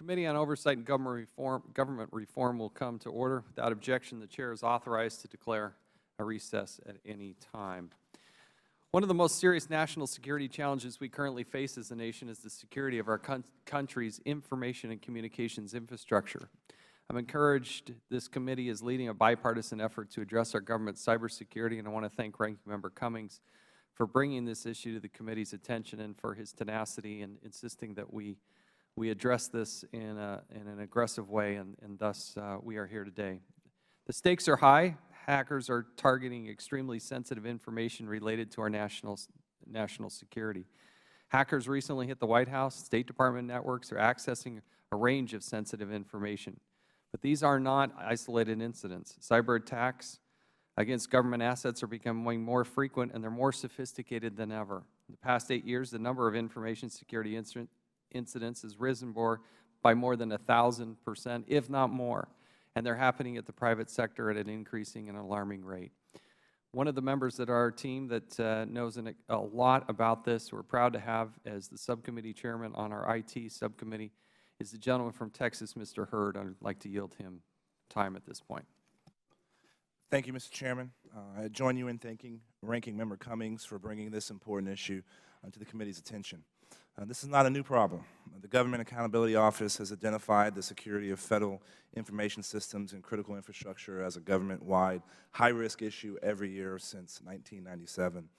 Committee on Oversight and Government Reform will come to order. Without objection, the Chair is authorized to declare a recess at any time. One of the most serious national security challenges we currently face as a nation is the security of our country's information and communications infrastructure. I'm encouraged this committee is leading a bipartisan effort to address our government's cybersecurity, and I want to thank Ranking Member Cummings for bringing this issue to the committee's attention and for his tenacity in insisting that we address this in an aggressive way, and thus we are here today. The stakes are high. Hackers are targeting extremely sensitive information related to our national security. Hackers recently hit the White House. State Department networks are accessing a range of sensitive information. But these are not isolated incidents. Cyber attacks against government assets are becoming more frequent, and they're more sophisticated than ever. In the past 8 years, the number of information security incidents has risen by more than 1,000%, if not more, and they're happening at the private sector at an increasing and alarming rate. One of the members of our team that knows a lot about this, we're proud to have as the subcommittee chairman on our IT subcommittee, is the gentleman from Texas, Mr. Hurd. I'd like to yield him time at this point. Thank you, Mr. Chairman. I join you in thanking Ranking Member Cummings for bringing this important issue to the committee's attention. This is not a new problem. The Government Accountability Office has identified the security of federal information systems and critical infrastructure as a government-wide high-risk issue every year since 1997.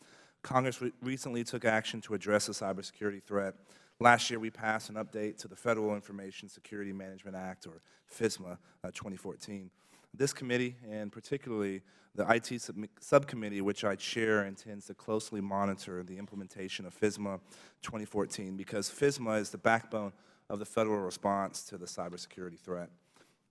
Congress recently took action to address the cybersecurity threat. Last year, we passed an update to the Federal Information Security Management Act, or FISMA, 2014. This committee, and particularly the IT subcommittee, which I chair, intends to closely monitor the implementation of FISMA 2014 because FISMA is the backbone of the federal response to the cybersecurity threat.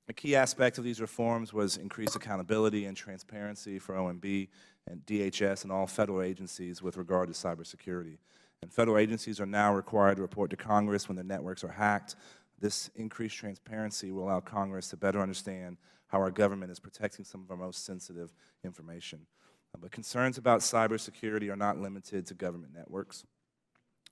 A key aspect of these reforms was increased accountability and transparency for OMB and DHS and all federal agencies with regard to cybersecurity. And federal agencies are now required to report to Congress when their networks are hacked. This increased transparency will allow Congress to better understand how our government is protecting some of our most sensitive information. But concerns about cybersecurity are not limited to government networks.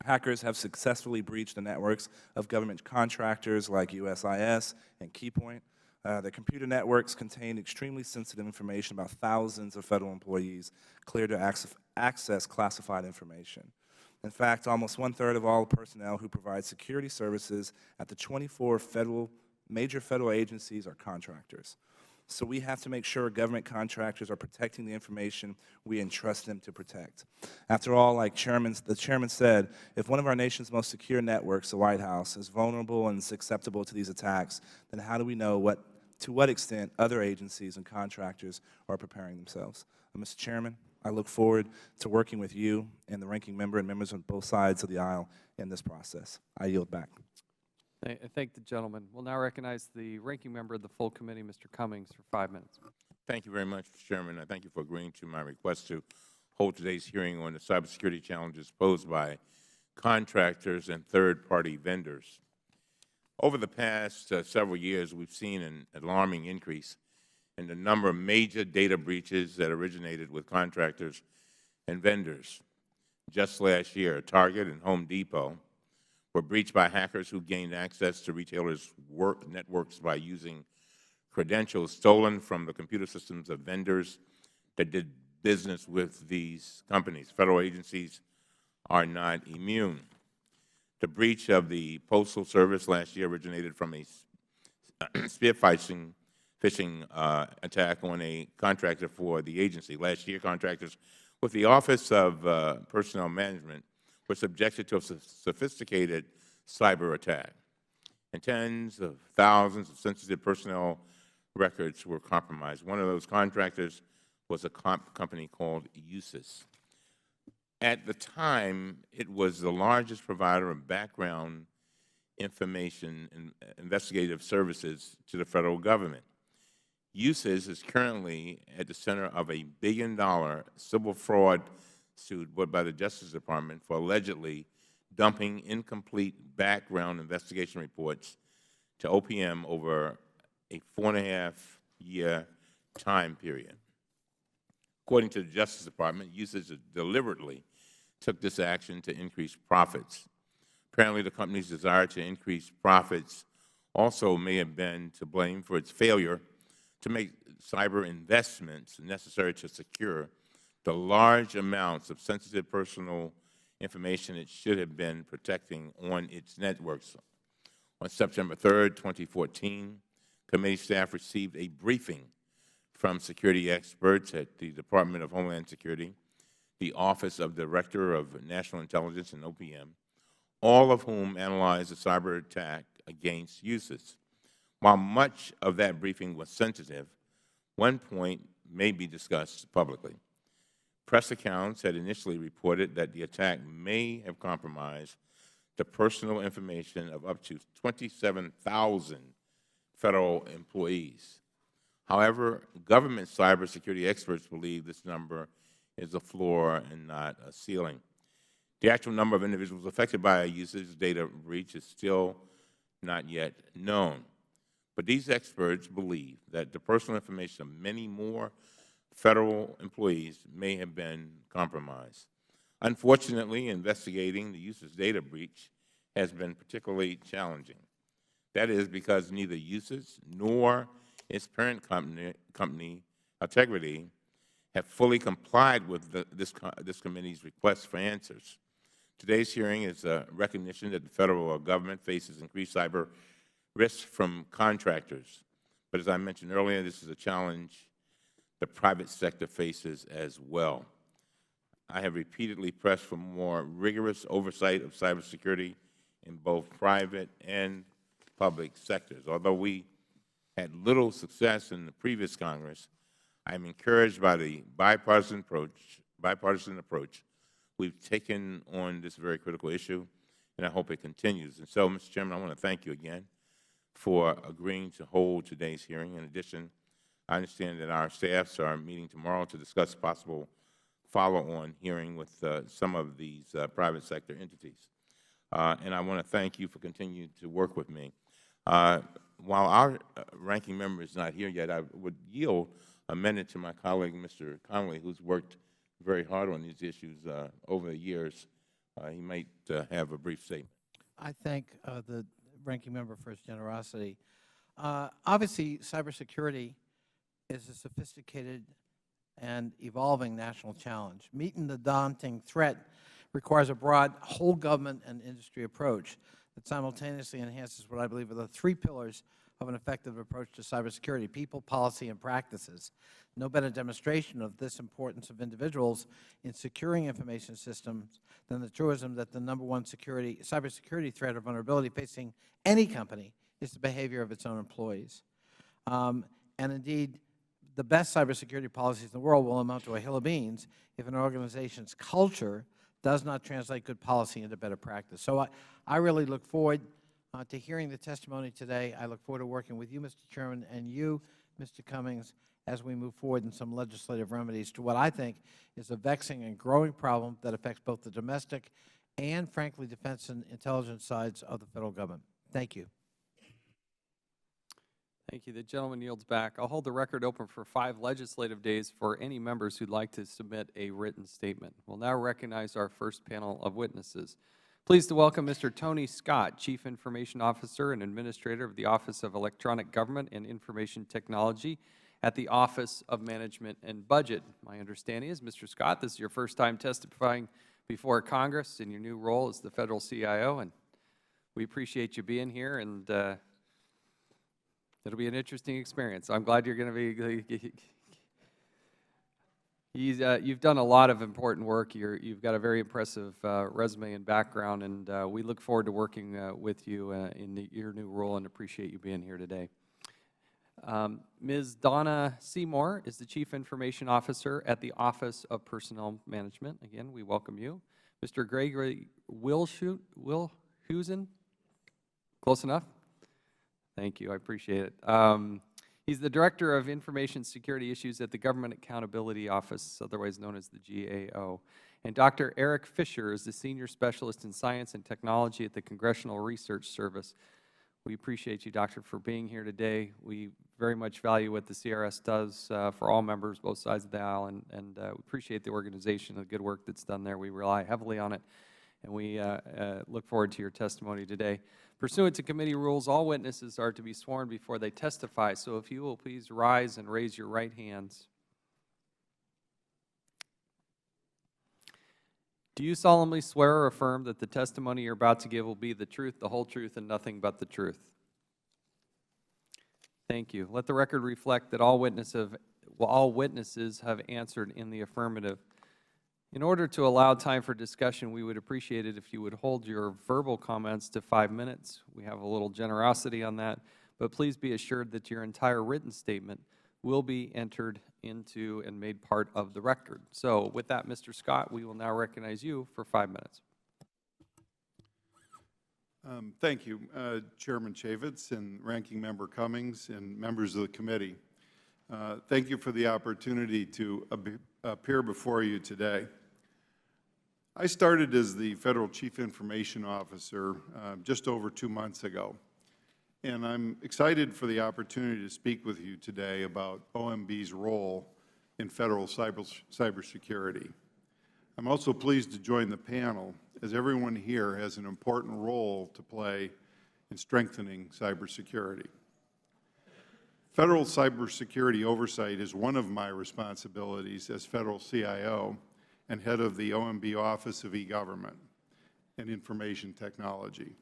Hackers have successfully breached the networks of government contractors like USIS and Keypoint. The computer networks contain extremely sensitive information about thousands of federal employees cleared to access classified information. In fact, almost 1/3 of all personnel who provide security services at the 24 major federal agencies are contractors. So we have to make sure government contractors are protecting the information we entrust them to protect. After all, like the chairman said, if one of our nation's most secure networks, the White House, is vulnerable and susceptible to these attacks, then how do we know to what extent other agencies and contractors are preparing themselves? Mr. Chairman, I look forward to working with you and the ranking member and members on both sides of the aisle in this process. I yield back. I thank the gentleman. We'll now recognize the ranking member of the full committee, Mr. Cummings, for 5 minutes. Thank you very much, Mr. Chairman. I thank you for agreeing to my request to hold today's hearing on the cybersecurity challenges posed by contractors and third-party vendors. Over the past several years, we've seen an alarming increase in the number of major data breaches that originated with contractors and vendors. Just last year, Target and Home Depot were breached by hackers who gained access to retailers' networks by using credentials stolen from the computer systems of vendors that did business with these companies. Federal agencies are not immune. The breach of the Postal Service last year originated from a spear phishing attack on a contractor for the agency. Last year, contractors with the Office of Personnel Management were subjected to a sophisticated cyber attack, and tens of thousands of sensitive personnel records were compromised. One of those contractors was a company called USIS. At the time, it was the largest provider of background information and investigative services to the federal government. USIS is currently at the center of a $1 billion civil fraud suit brought by the Justice Department for allegedly dumping incomplete background investigation reports to OPM over a 4.5-year time period. According to the Justice Department, USIS deliberately took this action to increase profits. Apparently, the company's desire to increase profits also may have been to blame for its failure to make cyber investments necessary to secure the large amounts of sensitive personal information it should have been protecting on its networks. On September 3rd, 2014, committee staff received a briefing from security experts at the Department of Homeland Security, the Office of Director of National Intelligence, and OPM, all of whom analyzed the cyber attack against users. While much of that briefing was sensitive, one point may be discussed publicly. Press accounts had initially reported that the attack may have compromised the personal information of up to 27,000 federal employees. However, government cybersecurity experts believe this number is a floor and not a ceiling. The actual number of individuals affected by a user's data breach is still not yet known. But these experts believe that the personal information of many more federal employees may have been compromised. Unfortunately, investigating the user's data breach has been particularly challenging. That is because neither USIS nor its parent company, Integrity, have fully complied with this committee's request for answers. Today's hearing is a recognition that the federal government faces increased cyber risks from contractors. But as I mentioned earlier, this is a challenge the private sector faces as well. I have repeatedly pressed for more rigorous oversight of cybersecurity in both private and public sectors. Although we had little success in the previous Congress, I am encouraged by the bipartisan approach we've taken on this very critical issue, and I hope it continues. And so, Mr. Chairman, I want to thank you again for agreeing to hold today's hearing. In addition, I understand that our staffs are meeting tomorrow to discuss possible follow-on hearing with some of these private sector entities. And I want to thank you for continuing to work with me. While our ranking member is not here yet, I would yield a minute to my colleague, Mr. Connolly, who's worked very hard on these issues over the years. He might have a brief statement. I thank the ranking member for his generosity. Obviously, cybersecurity is a sophisticated and evolving national challenge. Meeting the daunting threat requires a broad whole government and industry approach that simultaneously enhances what I believe are the three pillars of an effective approach to cybersecurity: people, policy, and practices. No better demonstration of this importance of individuals in securing information systems than the truism that the #1 cybersecurity threat or vulnerability facing any company is the behavior of its own employees. And indeed, the best cybersecurity policies in the world will amount to a hill of beans if an organization's culture does not translate good policy into better practice. So I really look forward to hearing the testimony today. I look forward to working with you, Mr. Chairman, and you, Mr. Cummings, as we move forward in some legislative remedies to what I think is a vexing and growing problem that affects both the domestic and, frankly, defense and intelligence sides of the federal government. Thank you. Thank you. The gentleman yields back. I'll hold the record open for 5 legislative days for any members who'd like to submit a written statement. We'll now recognize our first panel of witnesses. Pleased to welcome Mr. Tony Scott, Chief Information Officer and Administrator of the Office of Electronic Government and Information Technology at the Office of Management and Budget. My understanding is, Mr. Scott, this is your first time testifying before Congress in your new role as the Federal CIO, and we appreciate you being here, and it'll be an interesting experience. I'm glad you're going to be. You've done a lot of important work. You've got a very impressive resume and background, and we look forward to working with you in your new role and appreciate you being here today. Ms. Donna Seymour is the Chief Information Officer at the Office of Personnel Management. Again, we welcome you. Mr. Gregory Wilhusen, close enough? Thank you, I appreciate it. He's the Director of Information Security Issues at the Government Accountability Office, otherwise known as the GAO. And Dr. Eric Fisher is the Senior Specialist in Science and Technology at the Congressional Research Service. We appreciate you, Doctor, for being here today. We very much value what the CRS does for all members, both sides of the aisle, and we appreciate the organization and the good work that's done there. We rely heavily on it, and we look forward to your testimony today. Pursuant to committee rules, all witnesses are to be sworn before they testify, so if you will please rise and raise your right hands. Do you solemnly swear or affirm that the testimony you're about to give will be the truth, the whole truth, and nothing but the truth? Thank you. Let the record reflect that all witnesses have answered in the affirmative. In order to allow time for discussion, we would appreciate it if you would hold your verbal comments to 5 minutes. We have a little generosity on that, but please be assured that your entire written statement will be entered into and made part of the record. So with that, Mr. Scott, we will now recognize you for 5 minutes. Thank you, Chairman Chaffetz and Ranking Member Cummings and members of the committee. Thank you for the opportunity to appear before you today. I started as the Federal Chief Information Officer just over 2 months ago, and I'm excited for the opportunity to speak with you today about OMB's role in federal cybersecurity. I'm also pleased to join the panel, as everyone here has an important role to play in strengthening cybersecurity. Federal cybersecurity oversight is one of my responsibilities as Federal CIO and head of the OMB Office of E-Government and Information Technology.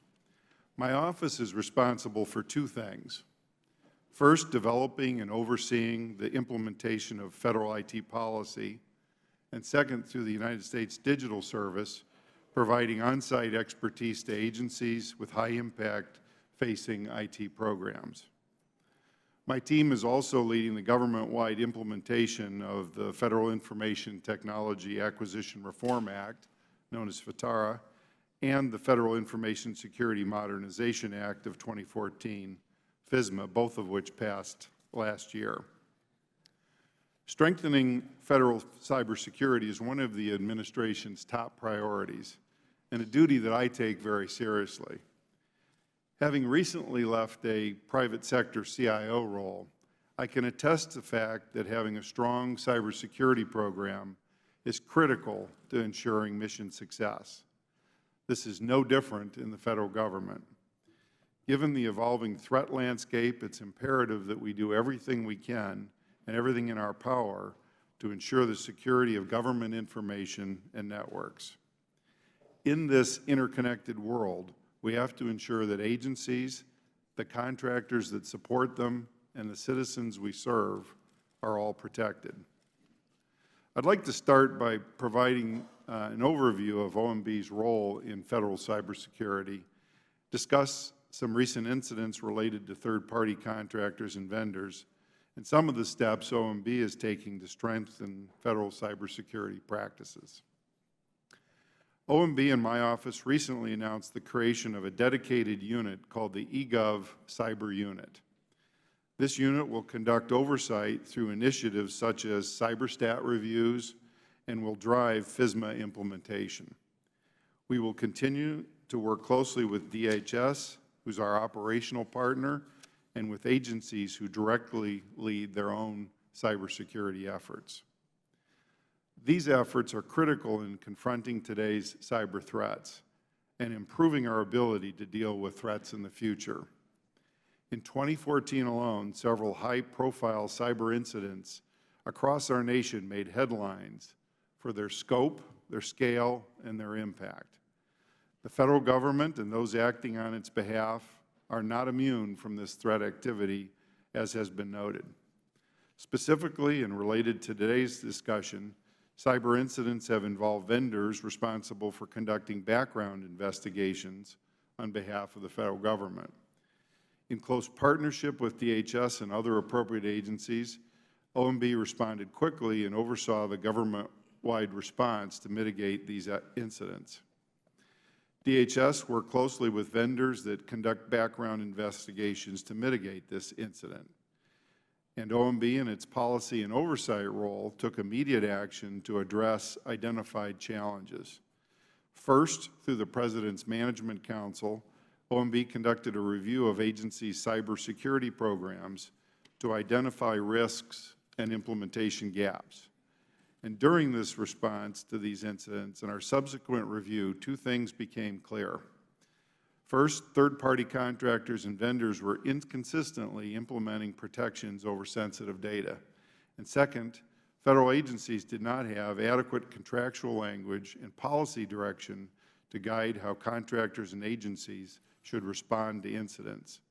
My office is responsible for 2 things. First, developing and overseeing the implementation of federal IT policy, and second, through the United States Digital Service, providing on-site expertise to agencies with high impact facing IT programs. My team is also leading the government-wide implementation of the Federal Information Technology Acquisition Reform Act, known as FITARA, and the Federal Information Security Modernization Act of 2014, FISMA, both of which passed last year. Strengthening federal cybersecurity is one of the administration's top priorities, and a duty that I take very seriously. Having recently left a private sector CIO role, I can attest to the fact that having a strong cybersecurity program is critical to ensuring mission success. This is no different in the federal government. Given the evolving threat landscape, it's imperative that we do everything we can and everything in our power to ensure the security of government information and networks. In this interconnected world, we have to ensure that agencies, the contractors that support them, and the citizens we serve are all protected. I'd like to start by providing an overview of OMB's role in federal cybersecurity, discuss some recent incidents related to third-party contractors and vendors, and some of the steps OMB is taking to strengthen federal cybersecurity practices. OMB and my office recently announced the creation of a dedicated unit called the eGov Cyber Unit. This unit will conduct oversight through initiatives such as cyberstat reviews and will drive FISMA implementation. We will continue to work closely with DHS, who's our operational partner, and with agencies who directly lead their own cybersecurity efforts. These efforts are critical in confronting today's cyber threats and improving our ability to deal with threats in the future. In 2014 alone, several high-profile cyber incidents across our nation made headlines for their scope, their scale, and their impact. The federal government and those acting on its behalf are not immune from this threat activity, as has been noted. Specifically, and related to today's discussion, cyber incidents have involved vendors responsible for conducting background investigations on behalf of the federal government. In close partnership with DHS and other appropriate agencies, OMB responded quickly and oversaw the government-wide response to mitigate these incidents. DHS worked closely with vendors that conduct background investigations to mitigate this incident. And OMB, in its policy and oversight role, took immediate action to address identified challenges. First, through the President's Management Council, OMB conducted a review of agencies' cybersecurity programs to identify risks and implementation gaps. And during this response to these incidents and our subsequent review, 2 things became clear. First, third-party contractors and vendors were inconsistently implementing protections over sensitive data. And second, federal agencies did not have adequate contractual language and policy direction to guide how contractors and agencies should respond to incidents.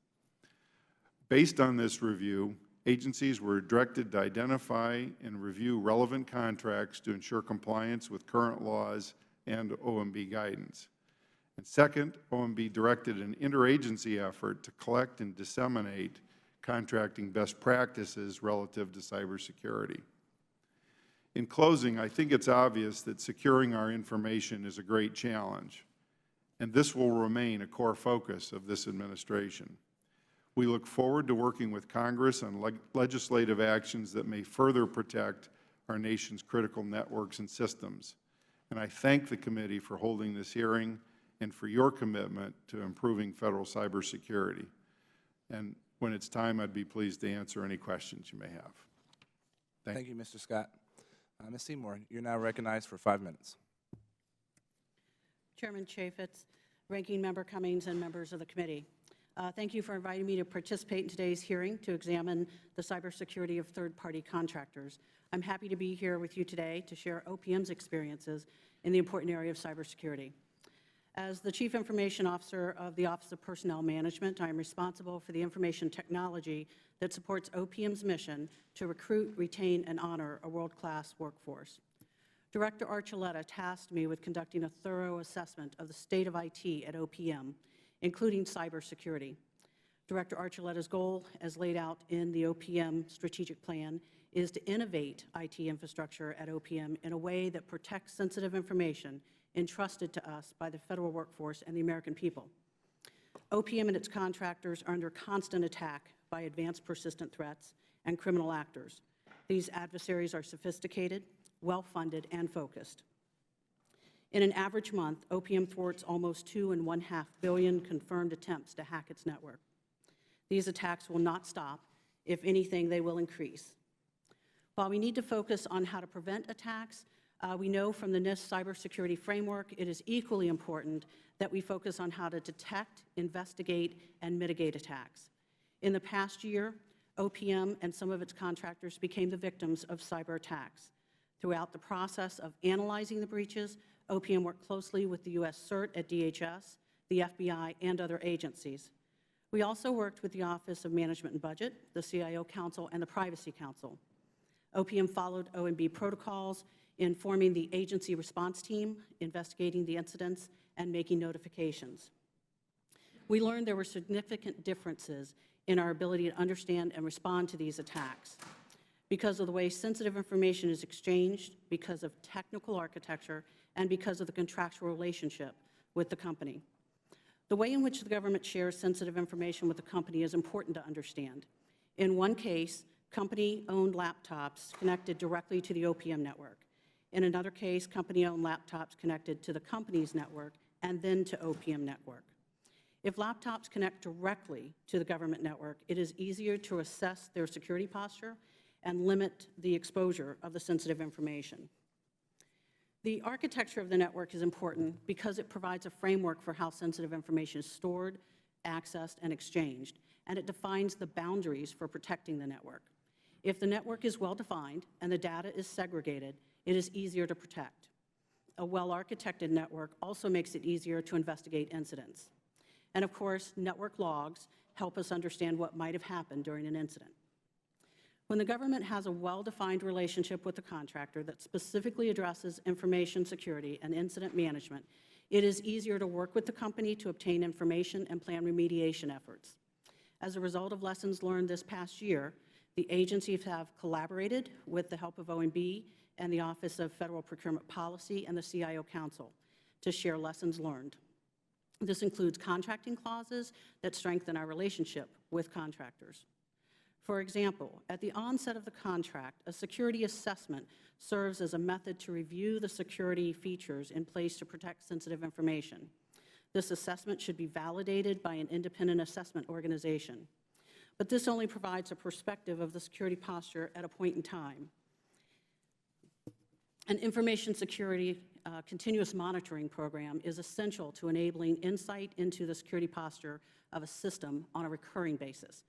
Based on this review, agencies were directed to identify and review relevant contracts to ensure compliance with current laws and OMB guidance. And second, OMB directed an interagency effort to collect and disseminate contracting best practices relative to cybersecurity. In closing, I think it's obvious that securing our information is a great challenge, and this will remain a core focus of this administration. We look forward to working with Congress on legislative actions that may further protect our nation's critical networks and systems. And I thank the committee for holding this hearing and for your commitment to improving federal cybersecurity. And when it's time, I'd be pleased to answer any questions you may have. Thank you, Mr. Scott. Ms. Seymour, you're now recognized for 5 minutes. Chairman Chaffetz, Ranking Member Cummings, and members of the committee. Thank you for inviting me to participate in today's hearing to examine the cybersecurity of third-party contractors. I'm happy to be here with you today to share OPM's experiences in the important area of cybersecurity. As the Chief Information Officer of the Office of Personnel Management, I am responsible for the information technology that supports OPM's mission to recruit, retain, and honor a world-class workforce. Director Archuleta tasked me with conducting a thorough assessment of the state of IT at OPM, including cybersecurity. Director Archuleta's goal, as laid out in the OPM strategic plan, is to innovate IT infrastructure at OPM in a way that protects sensitive information entrusted to us by the federal workforce and the American people. OPM and its contractors are under constant attack by advanced persistent threats and criminal actors. These adversaries are sophisticated, well-funded, and focused. In an average month, OPM thwarts almost 2.5 billion confirmed attempts to hack its network. These attacks will not stop. If anything, they will increase. While we need to focus on how to prevent attacks, we know from the NIST cybersecurity framework it is equally important that we focus on how to detect, investigate, and mitigate attacks. In the past year, OPM and some of its contractors became the victims of cyber attacks. Throughout the process of analyzing the breaches, OPM worked closely with the U.S. CERT at DHS, the FBI, and other agencies. We also worked with the Office of Management and Budget, the CIO Council, and the Privacy Council. OPM followed OMB protocols in forming the agency response team, investigating the incidents, and making notifications. We learned there were significant differences in our ability to understand and respond to these attacks because of the way sensitive information is exchanged, because of technical architecture, and because of the contractual relationship with the company. The way in which the government shares sensitive information with the company is important to understand. In one case, company-owned laptops connected directly to the OPM network. In another case, company-owned laptops connected to the company's network and then to OPM network. If laptops connect directly to the government network, it is easier to assess their security posture and limit the exposure of the sensitive information. The architecture of the network is important because it provides a framework for how sensitive information is stored, accessed, and exchanged, and it defines the boundaries for protecting the network. If the network is well-defined and the data is segregated, it is easier to protect. A well-architected network also makes it easier to investigate incidents. And of course, network logs help us understand what might have happened during an incident. When the government has a well-defined relationship with the contractor that specifically addresses information security and incident management, it is easier to work with the company to obtain information and plan remediation efforts. As a result of lessons learned this past year, the agencies have collaborated with the help of OMB and the Office of Federal Procurement Policy and the CIO Council to share lessons learned. This includes contracting clauses that strengthen our relationship with contractors. For example, at the onset of the contract, a security assessment serves as a method to review the security features in place to protect sensitive information. This assessment should be validated by an independent assessment organization. But this only provides a perspective of the security posture at a point in time. An information security continuous monitoring program is essential to enabling insight into the security posture of a system on a recurring basis.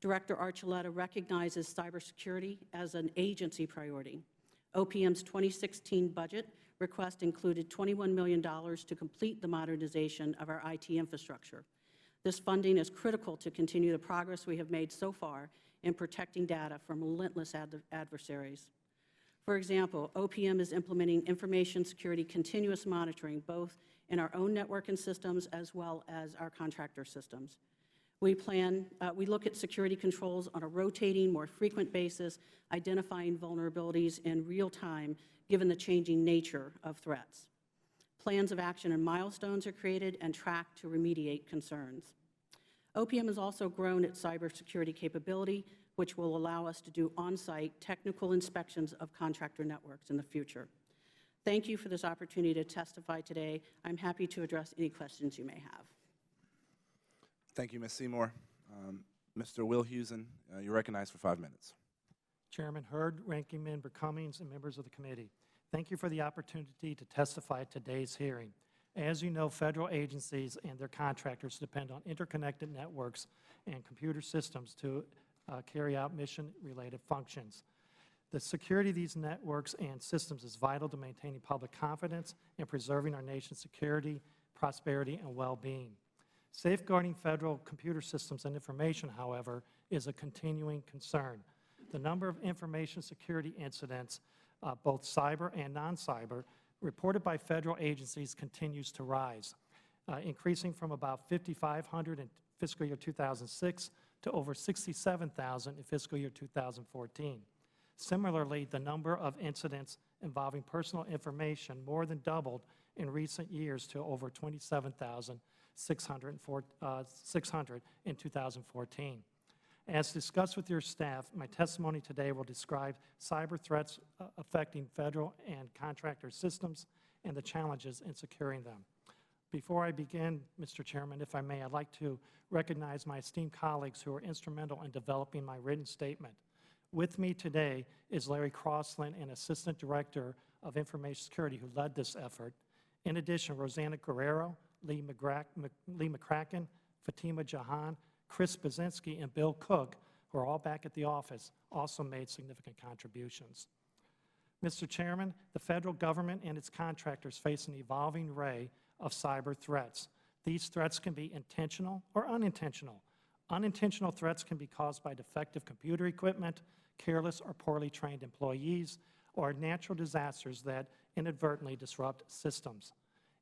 Director Archuleta recognizes cybersecurity as an agency priority. OPM's 2016 budget request included $21 million to complete the modernization of our IT infrastructure. This funding is critical to continue the progress we have made so far in protecting data from relentless adversaries. For example, OPM is implementing information security continuous monitoring both in our own network and systems as well as our contractor systems. We look at security controls on a rotating, more frequent basis, identifying vulnerabilities in real time given the changing nature of threats. Plans of action and milestones are created and tracked to remediate concerns. OPM has also grown its cybersecurity capability, which will allow us to do on-site technical inspections of contractor networks in the future. Thank you for this opportunity to testify today. I'm happy to address any questions you may have. Thank you, Ms. Seymour. Mr. Wilhusen, you're recognized for 5 minutes. Chairman Hurd, Ranking Member Cummings, and members of the committee, thank you for the opportunity to testify at today's hearing. As you know, federal agencies and their contractors depend on interconnected networks and computer systems to carry out mission-related functions. The security of these networks and systems is vital to maintaining public confidence and preserving our nation's security, prosperity, and well-being. Safeguarding federal computer systems and information, however, is a continuing concern. The number of information security incidents, both cyber and non-cyber, reported by federal agencies continues to rise, increasing from about 5,500 in fiscal year 2006 to over 67,000 in fiscal year 2014. Similarly, the number of incidents involving personal information more than doubled in recent years to over 27,600 in 2014. As discussed with your staff, my testimony today will describe cyber threats affecting federal and contractor systems and the challenges in securing them. Before I begin, Mr. Chairman, if I may, I'd like to recognize my esteemed colleagues who were instrumental in developing my written statement. With me today is Larry Crossland, an Assistant Director of Information Security who led this effort. In addition, Rosanna Guerrero, Lee McCracken, Fatima Jahan, Chris Bazinski, and Bill Cook, who are all back at the office, also made significant contributions. Mr. Chairman, the federal government and its contractors face an evolving array of cyber threats. These threats can be intentional or unintentional. Unintentional threats can be caused by defective computer equipment, careless or poorly trained employees, or natural disasters that inadvertently disrupt systems.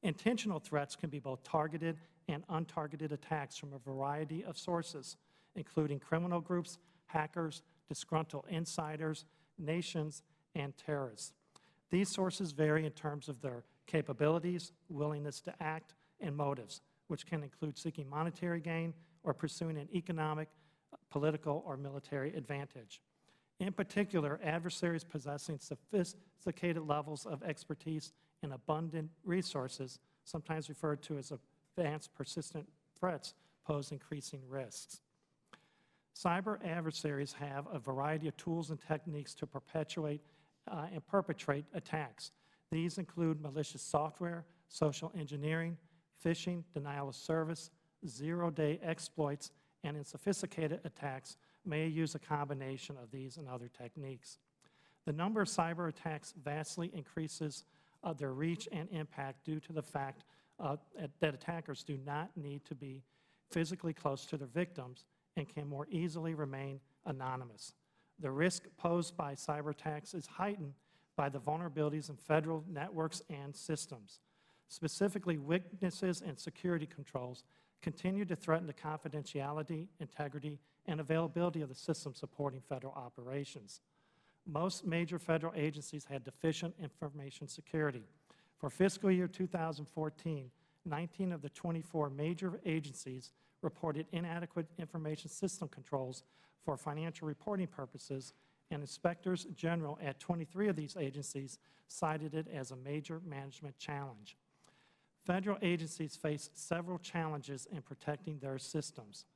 Intentional threats can be both targeted and untargeted attacks from a variety of sources, including criminal groups, hackers, disgruntled insiders, nations, and terrorists. These sources vary in terms of their capabilities, willingness to act, and motives, which can include seeking monetary gain or pursuing an economic, political, or military advantage. In particular, adversaries possessing sophisticated levels of expertise and abundant resources, sometimes referred to as advanced persistent threats, pose increasing risks. Cyber adversaries have a variety of tools and techniques to perpetuate and perpetrate attacks. These include malicious software, social engineering, phishing, denial of service, zero-day exploits, and in sophisticated attacks may use a combination of these and other techniques. The number of cyber attacks vastly increases their reach and impact due to the fact that attackers do not need to be physically close to their victims and can more easily remain anonymous. The risk posed by cyber attacks is heightened by the vulnerabilities in federal networks and systems. Specifically, weaknesses in security controls continue to threaten the confidentiality, integrity, and availability of the system supporting federal operations. Most major federal agencies had deficient information security. For fiscal year 2014, 19 of the 24 major agencies reported inadequate information system controls for financial reporting purposes, and inspectors general at 23 of these agencies cited it as a major management challenge. Federal agencies face several challenges in protecting their systems.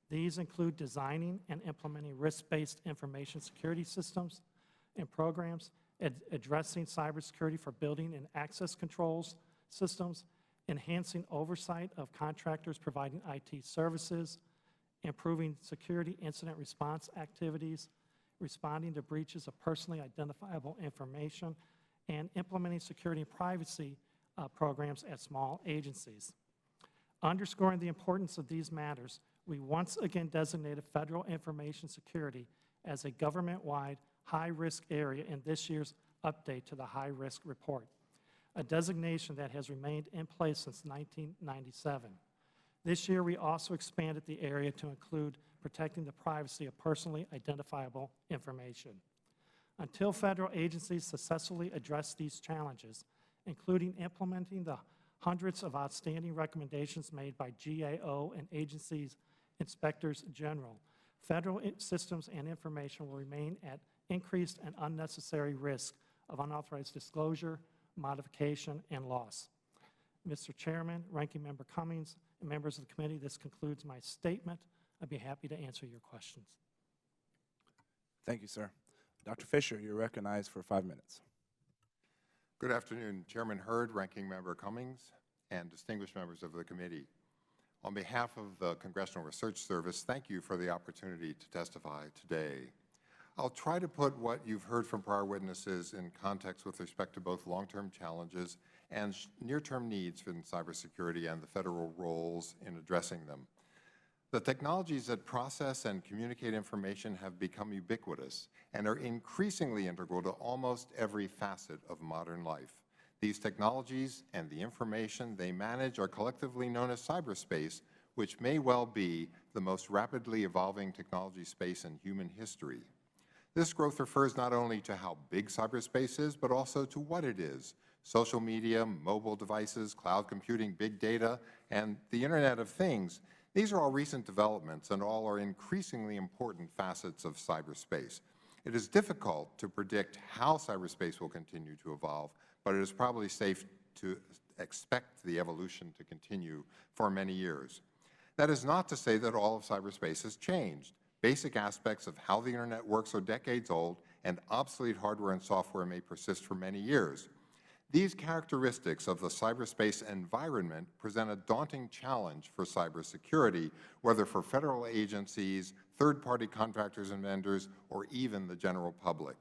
These include designing and implementing risk-based information security systems and programs, addressing cybersecurity for building and access controls systems, enhancing oversight of contractors providing IT services, improving security incident response activities, responding to breaches of personally identifiable information, and implementing security and privacy programs at small agencies. Underscoring the importance of these matters, we once again designated federal information security as a government-wide high-risk area in this year's update to the high-risk report, a designation that has remained in place since 1997. This year, we also expanded the area to include protecting the privacy of personally identifiable information. Until federal agencies successfully address these challenges, including implementing the hundreds of outstanding recommendations made by GAO and agencies' inspectors general, federal systems and information will remain at increased and unnecessary risk of unauthorized disclosure, modification, and loss. Mr. Chairman, Ranking Member Cummings, and members of the committee, this concludes my statement. I'd be happy to answer your questions. Thank you, sir. Dr. Fisher, you're recognized for 5 minutes. Good afternoon, Chairman Hurd, Ranking Member Cummings, and distinguished members of the committee. On behalf of the Congressional Research Service, thank you for the opportunity to testify today. I'll try to put what you've heard from prior witnesses in context with respect to both long-term challenges and near-term needs in cybersecurity and the federal roles in addressing them. The technologies that process and communicate information have become ubiquitous and are increasingly integral to almost every facet of modern life. These technologies and the information they manage are collectively known as cyberspace, which may well be the most rapidly evolving technology space in human history. This growth refers not only to how big cyberspace is, but also to what it is. Social media, mobile devices, cloud computing, big data, and the Internet of Things. These are all recent developments and all are increasingly important facets of cyberspace. It is difficult to predict how cyberspace will continue to evolve, but it is probably safe to expect the evolution to continue for many years. That is not to say that all of cyberspace has changed. Basic aspects of how the Internet works are decades old, and obsolete hardware and software may persist for many years. These characteristics of the cyberspace environment present a daunting challenge for cybersecurity, whether for federal agencies, third-party contractors and vendors, or even the general public.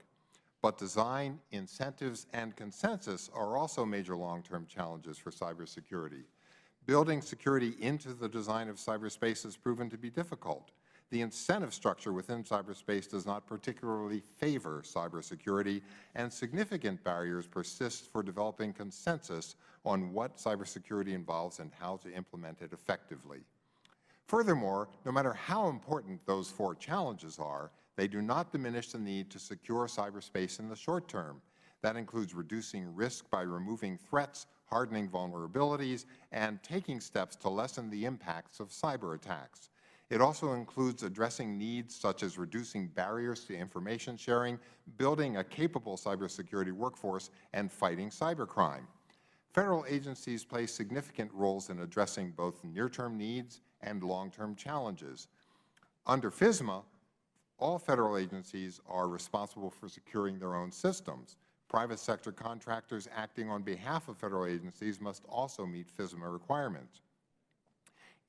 But design, incentives, and consensus are also major long-term challenges for cybersecurity. Building security into the design of cyberspace has proven to be difficult. The incentive structure within cyberspace does not particularly favor cybersecurity, and significant barriers persist for developing consensus on what cybersecurity involves and how to implement it effectively. Furthermore, no matter how important those 4 challenges are, they do not diminish the need to secure cyberspace in the short term. That includes reducing risk by removing threats, hardening vulnerabilities, and taking steps to lessen the impacts of cyber attacks. It also includes addressing needs such as reducing barriers to information sharing, building a capable cybersecurity workforce, and fighting cybercrime. Federal agencies play significant roles in addressing both near-term needs and long-term challenges. Under FISMA, all federal agencies are responsible for securing their own systems. Private sector contractors acting on behalf of federal agencies must also meet FISMA requirements.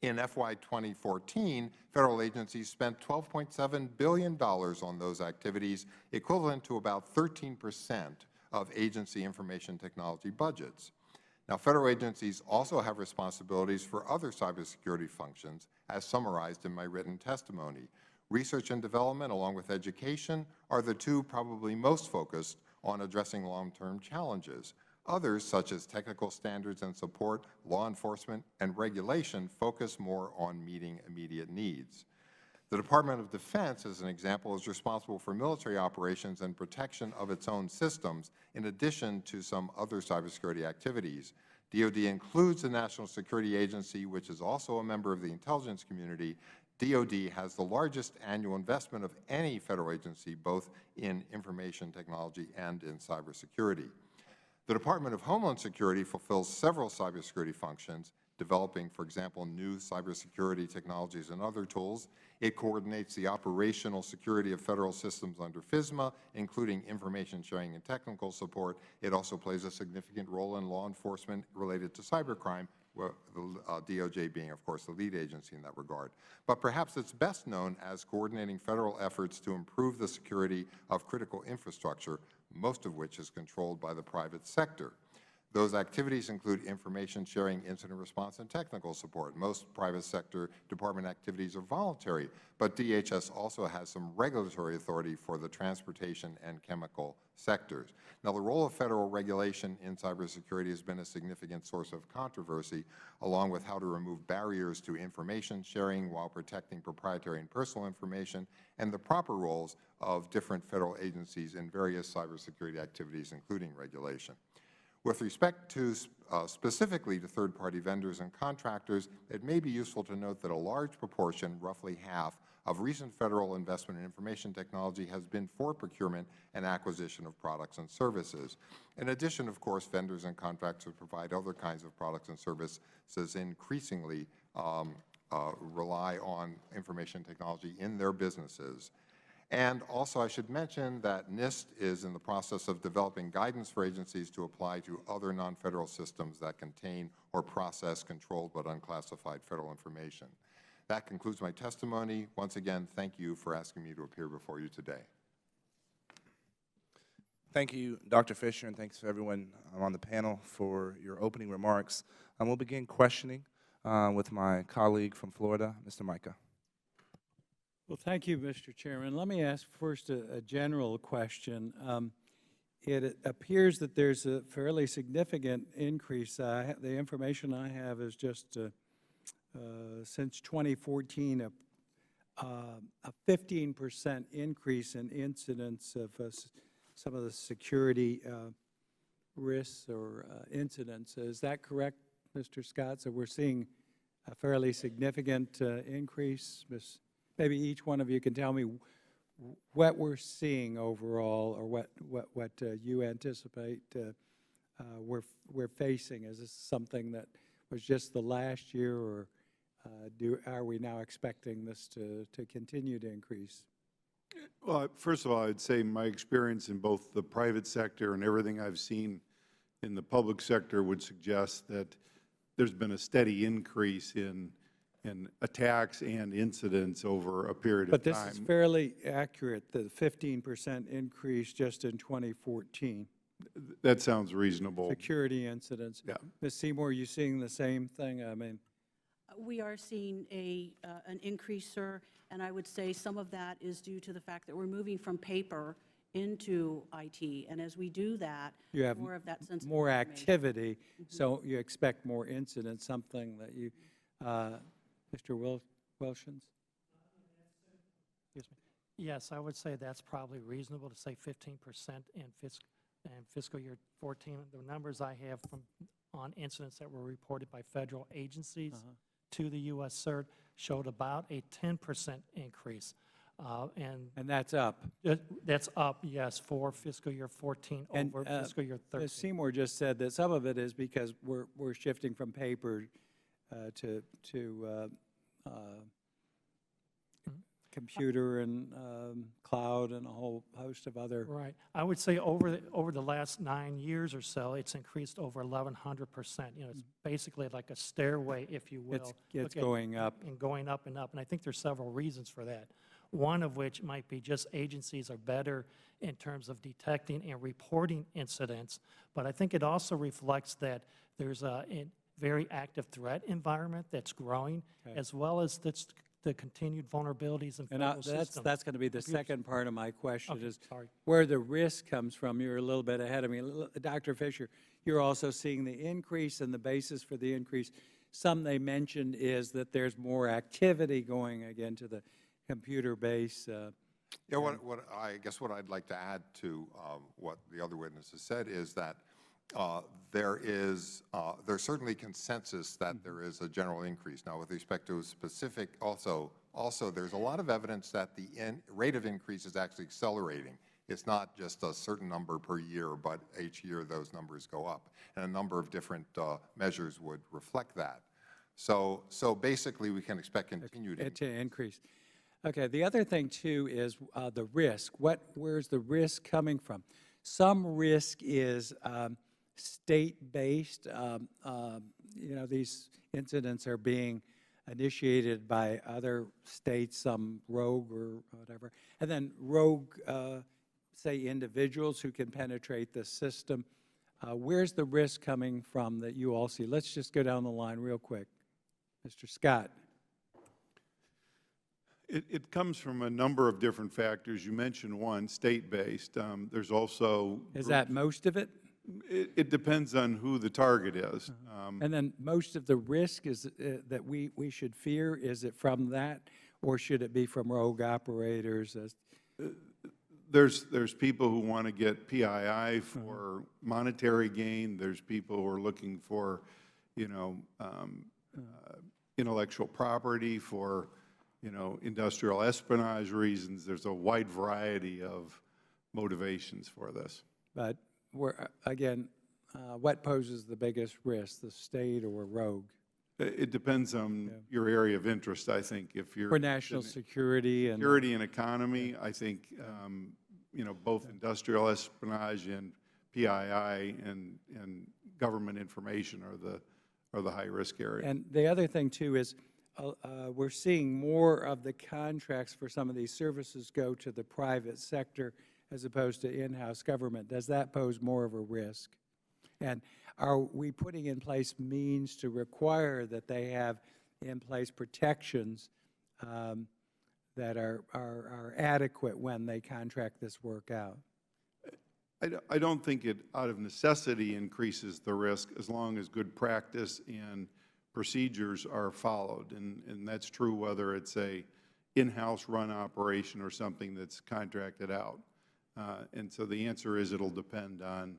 In FY 2014, federal agencies spent $12.7 billion on those activities, equivalent to about 13% of agency information technology budgets. Now, federal agencies also have responsibilities for other cybersecurity functions, as summarized in my written testimony. Research and development, along with education, are the 2 probably most focused on addressing long-term challenges. Others, such as technical standards and support, law enforcement, and regulation, focus more on meeting immediate needs. The Department of Defense, as an example, is responsible for military operations and protection of its own systems, in addition to some other cybersecurity activities. DoD includes the National Security Agency, which is also a member of the intelligence community. DoD has the largest annual investment of any federal agency, both in information technology and in cybersecurity. The Department of Homeland Security fulfills several cybersecurity functions. developing, for example, new cybersecurity technologies and other tools. It coordinates the operational security of Federal systems under FISMA, including information sharing and technical support. It also plays a significant role in law enforcement related to cybercrime, the DOJ being, of course, the lead agency in that regard. But perhaps it's best known as coordinating Federal efforts to improve the security of critical infrastructure, most of which is controlled by the private sector. Those activities include information sharing, incident response, and technical support. Most private sector department activities are voluntary, but DHS also has some regulatory authority for the transportation and chemical sectors. Now, the role of Federal regulation in cybersecurity has been a significant source of controversy, along with how to remove barriers to information sharing while protecting proprietary and personal information, and the proper roles of different Federal agencies in various cybersecurity activities, including regulation. With respect to specifically to third-party vendors and contractors, it may be useful to note that a large proportion, roughly half, of recent Federal investment in information technology has been for procurement and acquisition of products and services. In addition, of course, vendors and contractors provide other kinds of products and services increasingly rely on information technology in their businesses. And also, I should mention that NIST is in the process of developing guidance for agencies to apply to other non-Federal systems that contain or process controlled but unclassified Federal information. That concludes my testimony. Once again, thank you for asking me to appear before you today. Thank you, Dr. Fisher, and thanks to everyone on the panel for your opening remarks. We'll begin questioning with my colleague from Florida, Mr. Micah. Well, thank you, Mr. Chairman. Let me ask first a general question. It appears that there's a fairly significant increase. The information I have is just since 2014, a 15% increase in incidents of some of the security risks or incidents. Is that correct, Mr. Scott? So we're seeing a fairly significant increase. Maybe each one of you can tell me what we're seeing overall, or what you anticipate we're facing. Is this something that was just the last year, or are we now expecting this to continue to increase? Well, first of all, I'd say my experience in both the private sector and everything I've seen in the public sector would suggest that there's been a steady increase in attacks and incidents over a period of time. But this is fairly accurate, the 15% increase just in 2014. That sounds reasonable. Security incidents. Yeah. Ms. Seymour, are you seeing the same thing? I mean, We are seeing an increase, sir, and I would say some of that is due to the fact that we're moving from paper into IT, and as we do that, you have more of that sensitive more information. activity, so you expect more incidents, something that you, Mr. Welshons? Excuse me. Yes, I would say that's probably reasonable to say 15% in fiscal year 14. The numbers I have on incidents that were reported by Federal agencies to the U.S. CERT showed about a 10% increase. And that's up. That's up, yes, for fiscal year 14 over fiscal year 13. Ms. Seymour just said that some of it is because we're shifting from paper to computer and cloud and a whole host of other. Right. I would say over the last 9 years or so, it's increased over 1,100%. You know, it's basically like a stairway, if you will. It's going up. And going up and up. And I think there's several reasons for that. One of which might be just agencies are better in terms of detecting and reporting incidents. But I think it also reflects that there's a very active threat environment that's growing, as well as the continued vulnerabilities in federal systems. That's going to be the second part of my question, Okay, is sorry. where the risk comes from. You're a little bit ahead of me. Dr. Fisher, you're also seeing the increase and the basis for the increase. Some they mentioned is that there's more activity going again to the computer base. Yeah, I guess what I'd like to add to what the other witnesses said is that there's certainly consensus that there is a general increase. Now, with respect to specific, also there's a lot of evidence that the rate of increase is actually accelerating. It's not just a certain number per year, but each year those numbers go up. And a number of different measures would reflect that. So basically, we can expect continued To increase. Okay, the other thing too is the risk. Where's the risk coming from? Some risk is state-based. You know, these incidents are being initiated by other states, some rogue or whatever, and then rogue, say, individuals who can penetrate the system. Where's the risk coming from that you all see? Let's just go down the line real quick. Mr. Scott. It comes from a number of different factors. You mentioned one, state-based. There's also... Is that most of it? It depends on who the target is. And then most of the risk is that we should fear, is it from that, or should it be from rogue operators? There's people who want to get PII for monetary gain. There's people who are looking for, you know, intellectual property for, you know, industrial espionage reasons. There's a wide variety of motivations for this. But again, what poses the biggest risk, the state or rogue? It depends on your area of interest, I think. If you're For national security and... Security and economy, I think, you know, both industrial espionage and PII and government information are the high-risk area. And the other thing, too, is we're seeing more of the contracts for some of these services go to the private sector as opposed to in-house government. Does that pose more of a risk? And are we putting in place means to require that they have in place protections that are adequate when they contract this work out? I don't think it, out of necessity, increases the risk as long as good practice and procedures are followed. And that's true whether it's a in-house run operation or something that's contracted out. And so the answer is it'll depend on,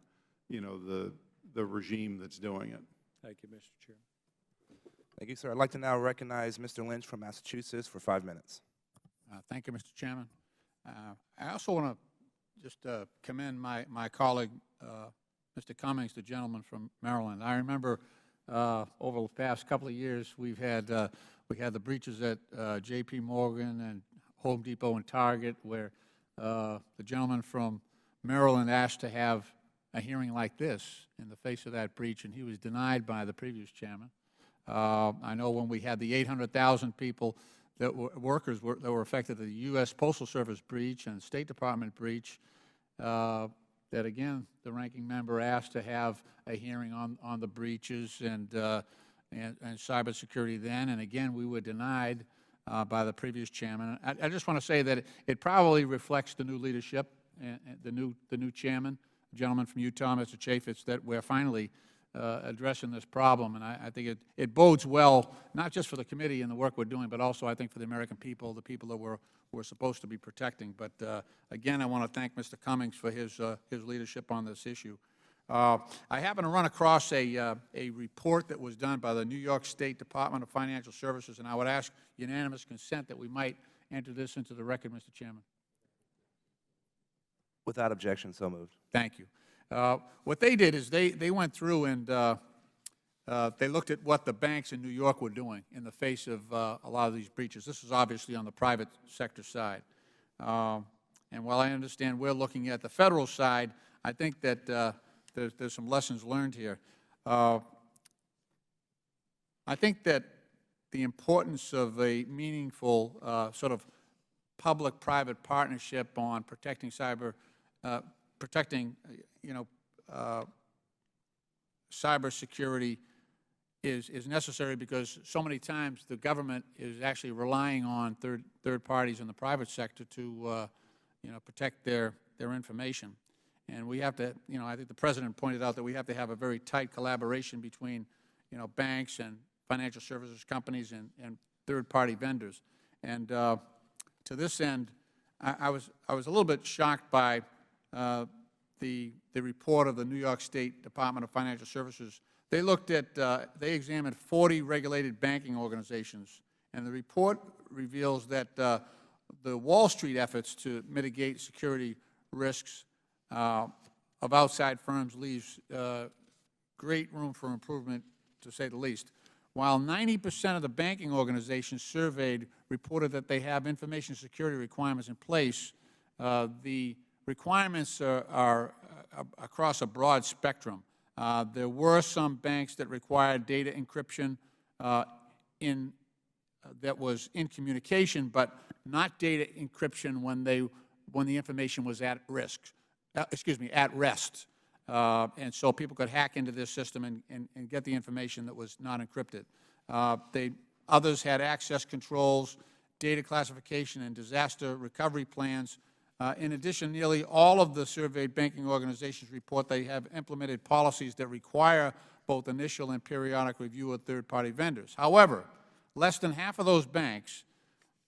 you know, the regime that's doing it. Thank you, Mr. Chairman. Thank you, sir. I'd like to now recognize Mr. Lynch from Massachusetts for 5 minutes. Thank you, Mr. Chairman. I also want to just commend my colleague, Mr. Cummings, the gentleman from Maryland. I remember over the past couple of years, we had the breaches at J.P. Morgan and Home Depot and Target, where the gentleman from Maryland asked to have a hearing like this in the face of that breach, and he was denied by the previous chairman. I know when we had the 800,000 people that were workers that were affected at the U.S. Postal Service breach and State Department breach, that again, the ranking member asked to have a hearing on the breaches and cybersecurity then, and again, we were denied by the previous chairman. I just want to say that it probably reflects the new leadership and the new chairman, the gentleman from Utah, Mr. Chaffetz, that we're finally addressing this problem, and I think it bodes well, not just for the committee and the work we're doing, but also I think for the American people, the people that we're supposed to be protecting. But again, I want to thank Mr. Cummings for his leadership on this issue. I happen to run across a report that was done by the New York State Department of Financial Services, and I would ask unanimous consent that we might enter this into the record, Mr. Chairman. Without objection, so moved. Thank you. What they did is they went through and they looked at what the banks in New York were doing in the face of a lot of these breaches. This is obviously on the private sector side. And while I understand we're looking at the federal side, I think that there's some lessons learned here. I think that the importance of a meaningful sort of public-private partnership on protecting cybersecurity is necessary, because so many times the government is actually relying on third parties in the private sector to protect their information. And we have to, I think the President pointed out that we have to have a very tight collaboration between, banks and financial services companies and third-party vendors. And to this end, I was a little bit shocked by the report of the New York State Department of Financial Services. They looked at, they examined 40 regulated banking organizations, and the report reveals that the Wall Street efforts to mitigate security risks of outside firms leaves great room for improvement, to say the least. While 90% of the banking organizations surveyed reported that they have information security requirements in place, the requirements are across a broad spectrum. There were some banks that required data encryption that was in communication, but not data encryption when the information was at risk. At rest. And so people could hack into this system and get the information that was not encrypted. Others had access controls, data classification, and disaster recovery plans. In addition, nearly all of the surveyed banking organizations report they have implemented policies that require both initial and periodic review of third-party vendors. However, less than half of those banks,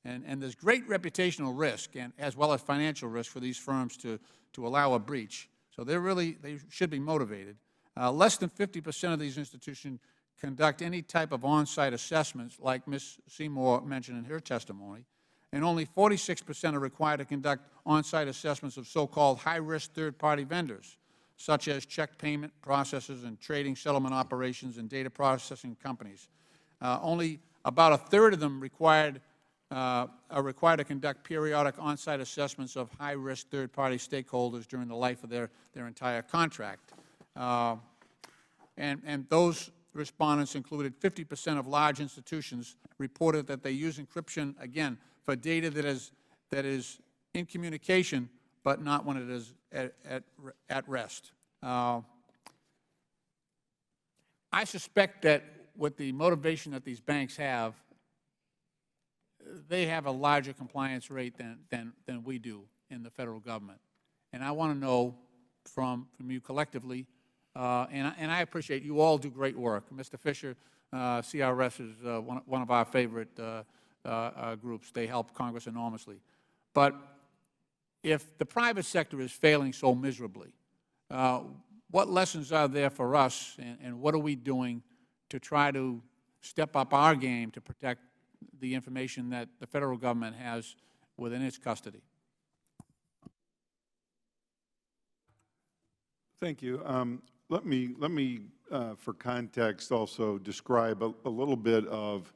and there's great reputational risk and as well as financial risk for these firms to allow a breach. So they should be motivated. Less than 50% of these institutions conduct any type of on-site assessments, like Ms. Seymour mentioned in her testimony, and only 46% are required to conduct on-site assessments of so-called high-risk third-party vendors, such as check payment processors and trading settlement operations and data processing companies. Only about a third of them are required to conduct periodic on-site assessments of high-risk third-party stakeholders during the life of their entire contract. And those respondents included 50% of large institutions reported that they use encryption, again, for data that is in communication, but not when it is at rest. I suspect that with the motivation that these banks have, they have a larger compliance rate than we do in the federal government. And I want to know from you collectively, and I appreciate you all do great work. Mr. Fisher, CRS is one of our favorite groups. They help Congress enormously. But if the private sector is failing so miserably, what lessons are there for us, and what are we doing to try to step up our game to protect the information that the federal government has within its custody? Thank you. Let me, for context, also describe a little bit of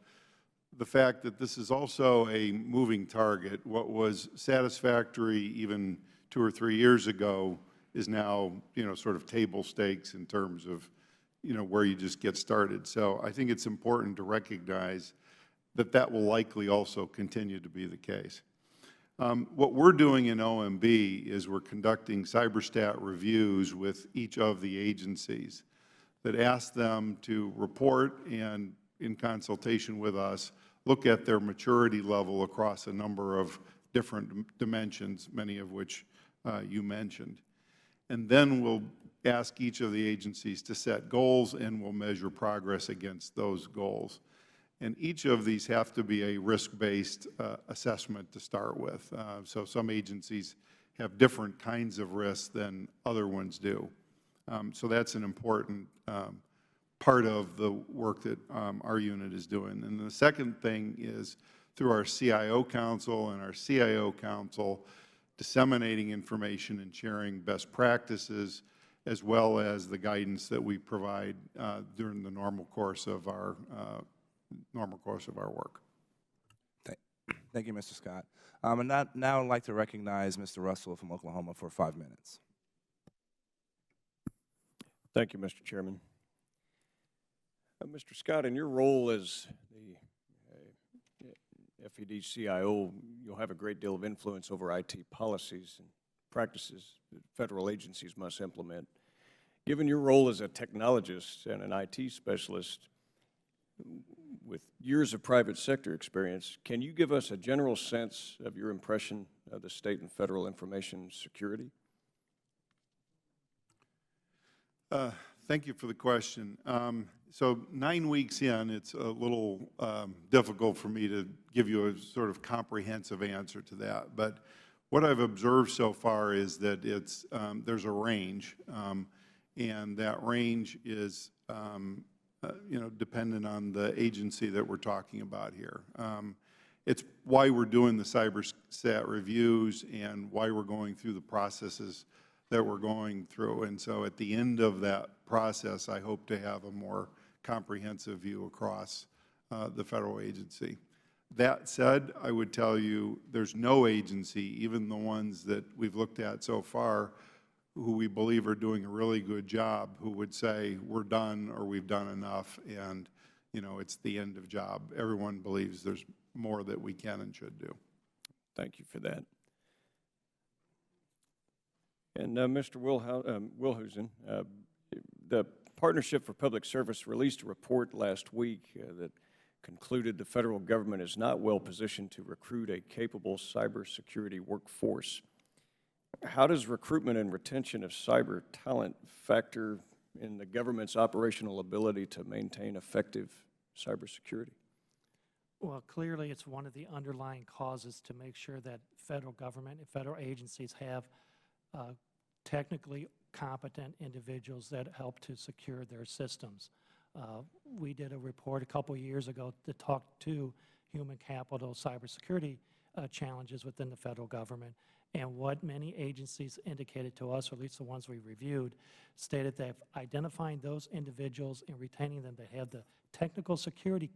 the fact that this is also a moving target. What was satisfactory even 2 or 3 years ago is now, sort of table stakes in terms of, where you just get started. So I think it's important to recognize that will likely also continue to be the case. What we're doing in OMB is we're conducting cyberstat reviews with each of the agencies that ask them to report and, in consultation with us, look at their maturity level across a number of different dimensions, many of which you mentioned. And then we'll ask each of the agencies to set goals, and we'll measure progress against those goals. And each of these have to be a risk-based assessment to start with. So some agencies have different kinds of risks than other ones do. So that's an important part of the work that our unit is doing. And the second thing is through our CIO Council and our CIO Council, disseminating information and sharing best practices, as well as the guidance that we provide during the normal course of our work. Thank you, Mr. Scott. And now I'd like to recognize Mr. Russell from Oklahoma for 5 minutes. Thank you, Mr. Chairman. Mr. Scott, in your role as the FED CIO, you'll have a great deal of influence over IT policies and practices that federal agencies must implement. Given your role as a technologist and an IT specialist with years of private sector experience, can you give us a general sense of your impression of the state and federal information security? Thank you for the question. So 9 weeks in, it's a little difficult for me to give you a sort of comprehensive answer to that. But what I've observed so far is that there's a range, and that range is dependent on the agency that we're talking about here. It's why we're doing the cyberstat reviews and why we're going through the processes that we're going through. And so at the end of that process, I hope to have a more comprehensive view across the federal agency. That said, I would tell you there's no agency, even the ones that we've looked at so far, who we believe are doing a really good job, who would say we're done or we've done enough and, you know, it's the end of job. Everyone believes there's more that we can and should do. Thank you for that. And Mr. Wilhusen, the Partnership for Public Service released a report last week that concluded the federal government is not well positioned to recruit a capable cybersecurity workforce. How does recruitment and retention of cyber talent factor in the government's operational ability to maintain effective cybersecurity? Well, clearly, it's one of the underlying causes to make sure that federal government and federal agencies have technically competent individuals that help to secure their systems. We did a report a couple years ago that talked to human capital cybersecurity challenges within the federal government. And what many agencies indicated to us, or at least the ones we reviewed, stated that identifying those individuals and retaining them that have the technical security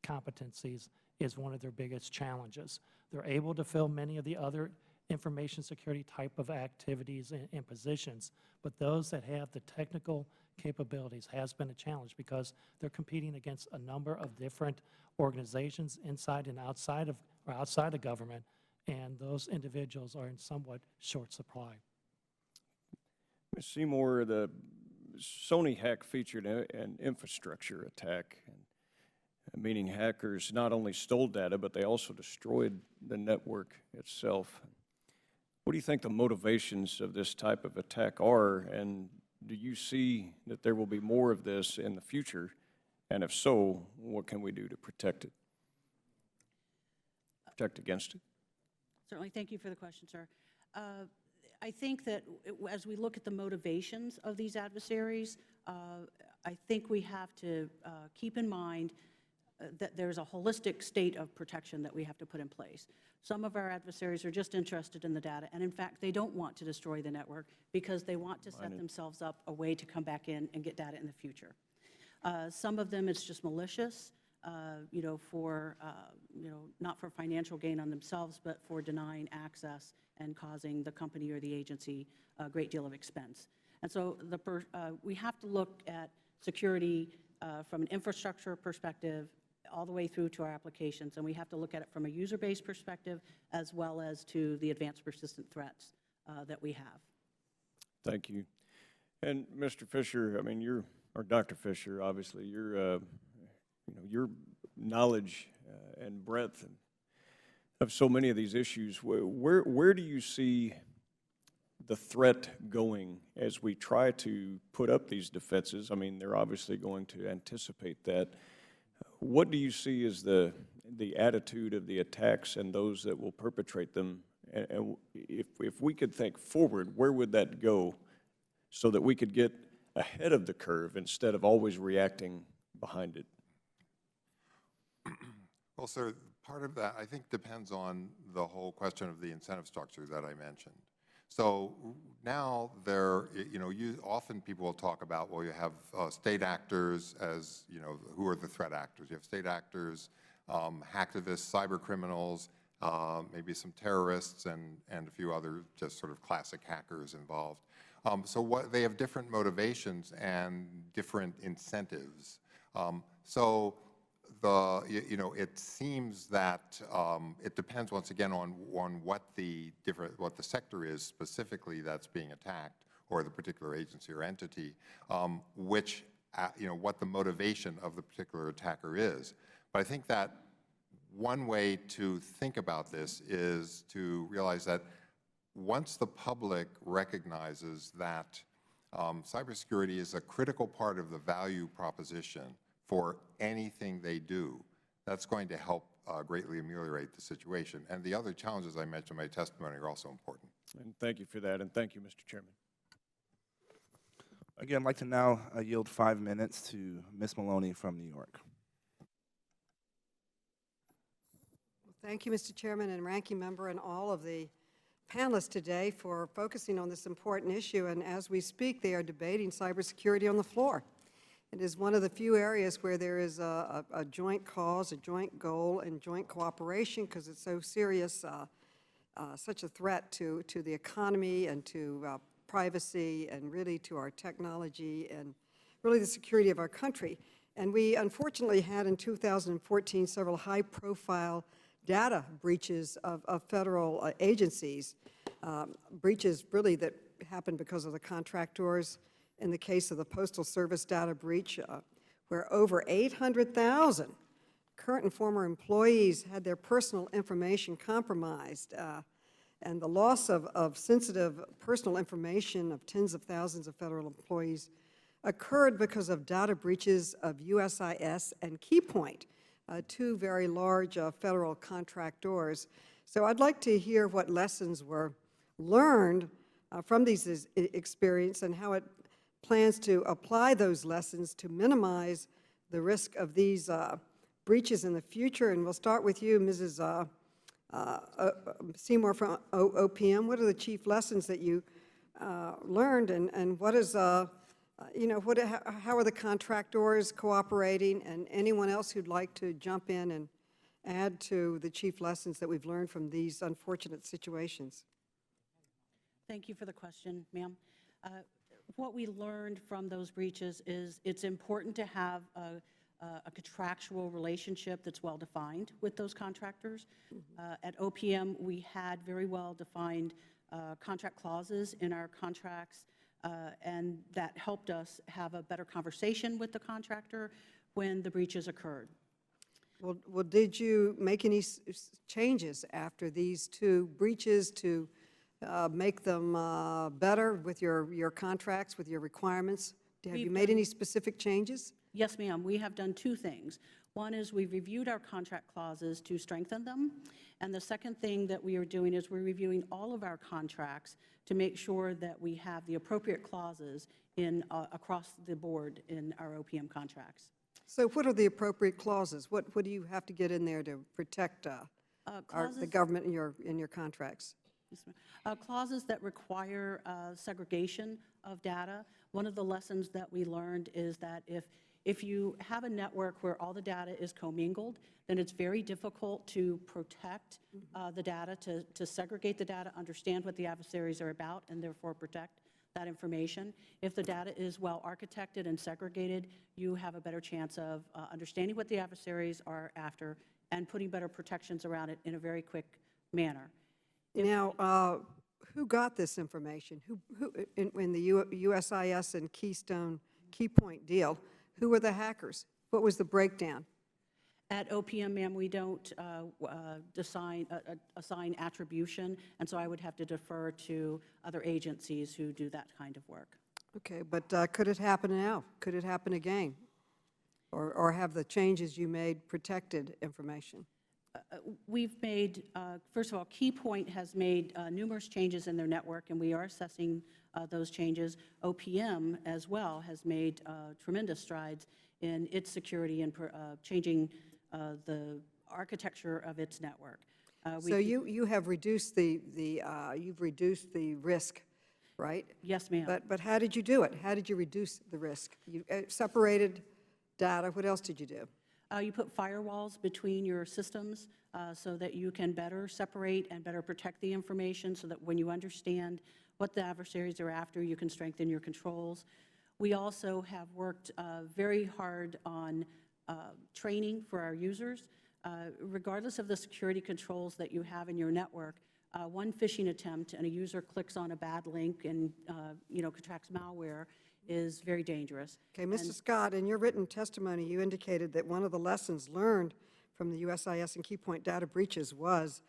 competencies is one of their biggest challenges. They're able to fill many of the other information security type of activities and positions, but those that have the technical capabilities has been a challenge because they're competing against a number of different organizations inside and outside of government, and those individuals are in somewhat short supply. Ms. Seymour, the Sony hack featured an infrastructure attack, meaning hackers not only stole data, but they also destroyed the network itself. What do you think the motivations of this type of attack are, and do you see that there will be more of this in the future? And if so, what can we do to protect it? Protect against it? Certainly. Thank you for the question, sir. I think that as we look at the motivations of these adversaries, I think we have to keep in mind that there's a holistic state of protection that we have to put in place. Some of our adversaries are just interested in the data, and in fact, they don't want to destroy the network because they want to set themselves up a way to come back in and get data in the future. Some of them, it's just malicious, you know, for, not for financial gain on themselves, but for denying access and causing the company or the agency a great deal of expense. And so we have to look at security from an infrastructure perspective all the way through to our applications, and we have to look at it from a user-based perspective as well as to the advanced persistent threats that we have. Thank you. And Mr. Fisher, I mean, or Dr. Fisher, obviously, your knowledge and breadth of so many of these issues, where do you see the threat going as we try to put up these defenses? I mean, they're obviously going to anticipate that. What do you see as the attitude of the attacks and those that will perpetrate them? And if we could think forward, where would that go so that we could get ahead of the curve instead of always reacting behind it? Well, sir, part of that, I think, depends on the whole question of the incentive structure that I mentioned. So now often people will talk about, well, you have state actors as, who are the threat actors. You have state actors, hacktivists, cyber criminals, maybe some terrorists, and a few other just sort of classic hackers involved. So they have different motivations and different incentives. It seems that it depends once again on what the sector is specifically that's being attacked, or the particular agency or entity, what the motivation of the particular attacker is. But I think that one way to think about this is to realize that once the public recognizes that cybersecurity is a critical part of the value proposition for anything they do, that's going to help greatly ameliorate the situation. And the other challenges I mentioned in my testimony are also important. And thank you for that, and thank you, Mr. Chairman. Again, I'd like to now yield 5 minutes to Ms. Maloney from New York. Thank you, Mr. Chairman and Ranking Member, and all of the panelists today for focusing on this important issue. And as we speak, they are debating cybersecurity on the floor. It is one of the few areas where there is a joint cause, a joint goal, and joint cooperation, because it's so serious, such a threat to the economy and to privacy and really to our technology and really the security of our country. And we unfortunately had in 2014 several high-profile data breaches of federal agencies, breaches really that happened because of the contractors. In the case of the Postal Service data breach, where over 800,000 current and former employees had their personal information compromised, and the loss of sensitive personal information of tens of thousands of federal employees occurred because of data breaches of USIS and KeyPoint, two very large federal contractors. So I'd like to hear what lessons were learned from these experiences and how it plans to apply those lessons to minimize the risk of these breaches in the future. And we'll start with you, Mrs. Seymour from OPM. What are the chief lessons that you learned, and what is, you know, how are the contractors cooperating, and anyone else who'd like to jump in and add to the chief lessons that we've learned from these unfortunate situations? Thank you for the question, ma'am. What we learned from those breaches is it's important to have a contractual relationship that's well-defined with those contractors. At OPM, we had very well-defined contract clauses in our contracts, and that helped us have a better conversation with the contractor when the breaches occurred. Well, did you make any changes after these two breaches to make them better with your contracts, with your requirements? Have you made any specific changes? Yes, ma'am. We have done two things. One is we've reviewed our contract clauses to strengthen them. And the second thing that we are doing is we're reviewing all of our contracts to make sure that we have the appropriate clauses in across the board in our OPM contracts. So what are the appropriate clauses? What do you have to get in there to protect the government in your contracts? Clauses that require segregation of data. One of the lessons that we learned is that if you have a network where all the data is commingled, then it's very difficult to protect the data, to segregate the data, understand what the adversaries are about, and therefore protect that information. If the data is well architected and segregated, you have a better chance of understanding what the adversaries are after and putting better protections around it in a very quick manner. Now, who got this information? Who in the USIS and KeyPoint deal, who were the hackers? What was the breakdown? At OPM, ma'am, we don't assign attribution, and so I would have to defer to other agencies who do that kind of work. Okay, but could it happen now? Could it happen again? Or have the changes you made protected information? We've made, first of all, KeyPoint has made numerous changes in their network, and we are assessing those changes. OPM, as well, has made tremendous strides in its security and changing the architecture of its network. So you have reduced the risk, right? Yes, ma'am. But how did you do it? How did you reduce the risk? You separated data. What else did you do? You put firewalls between your systems so that you can better separate and better protect the information, so that when you understand what the adversaries are after, you can strengthen your controls. We also have worked very hard on training for our users. Regardless of the security controls that you have in your network, one phishing attempt and a user clicks on a bad link and contracts malware is very dangerous. Okay, Mr. Scott, in your written testimony, you indicated that one of the lessons learned from the USIS and KeyPoint data breaches was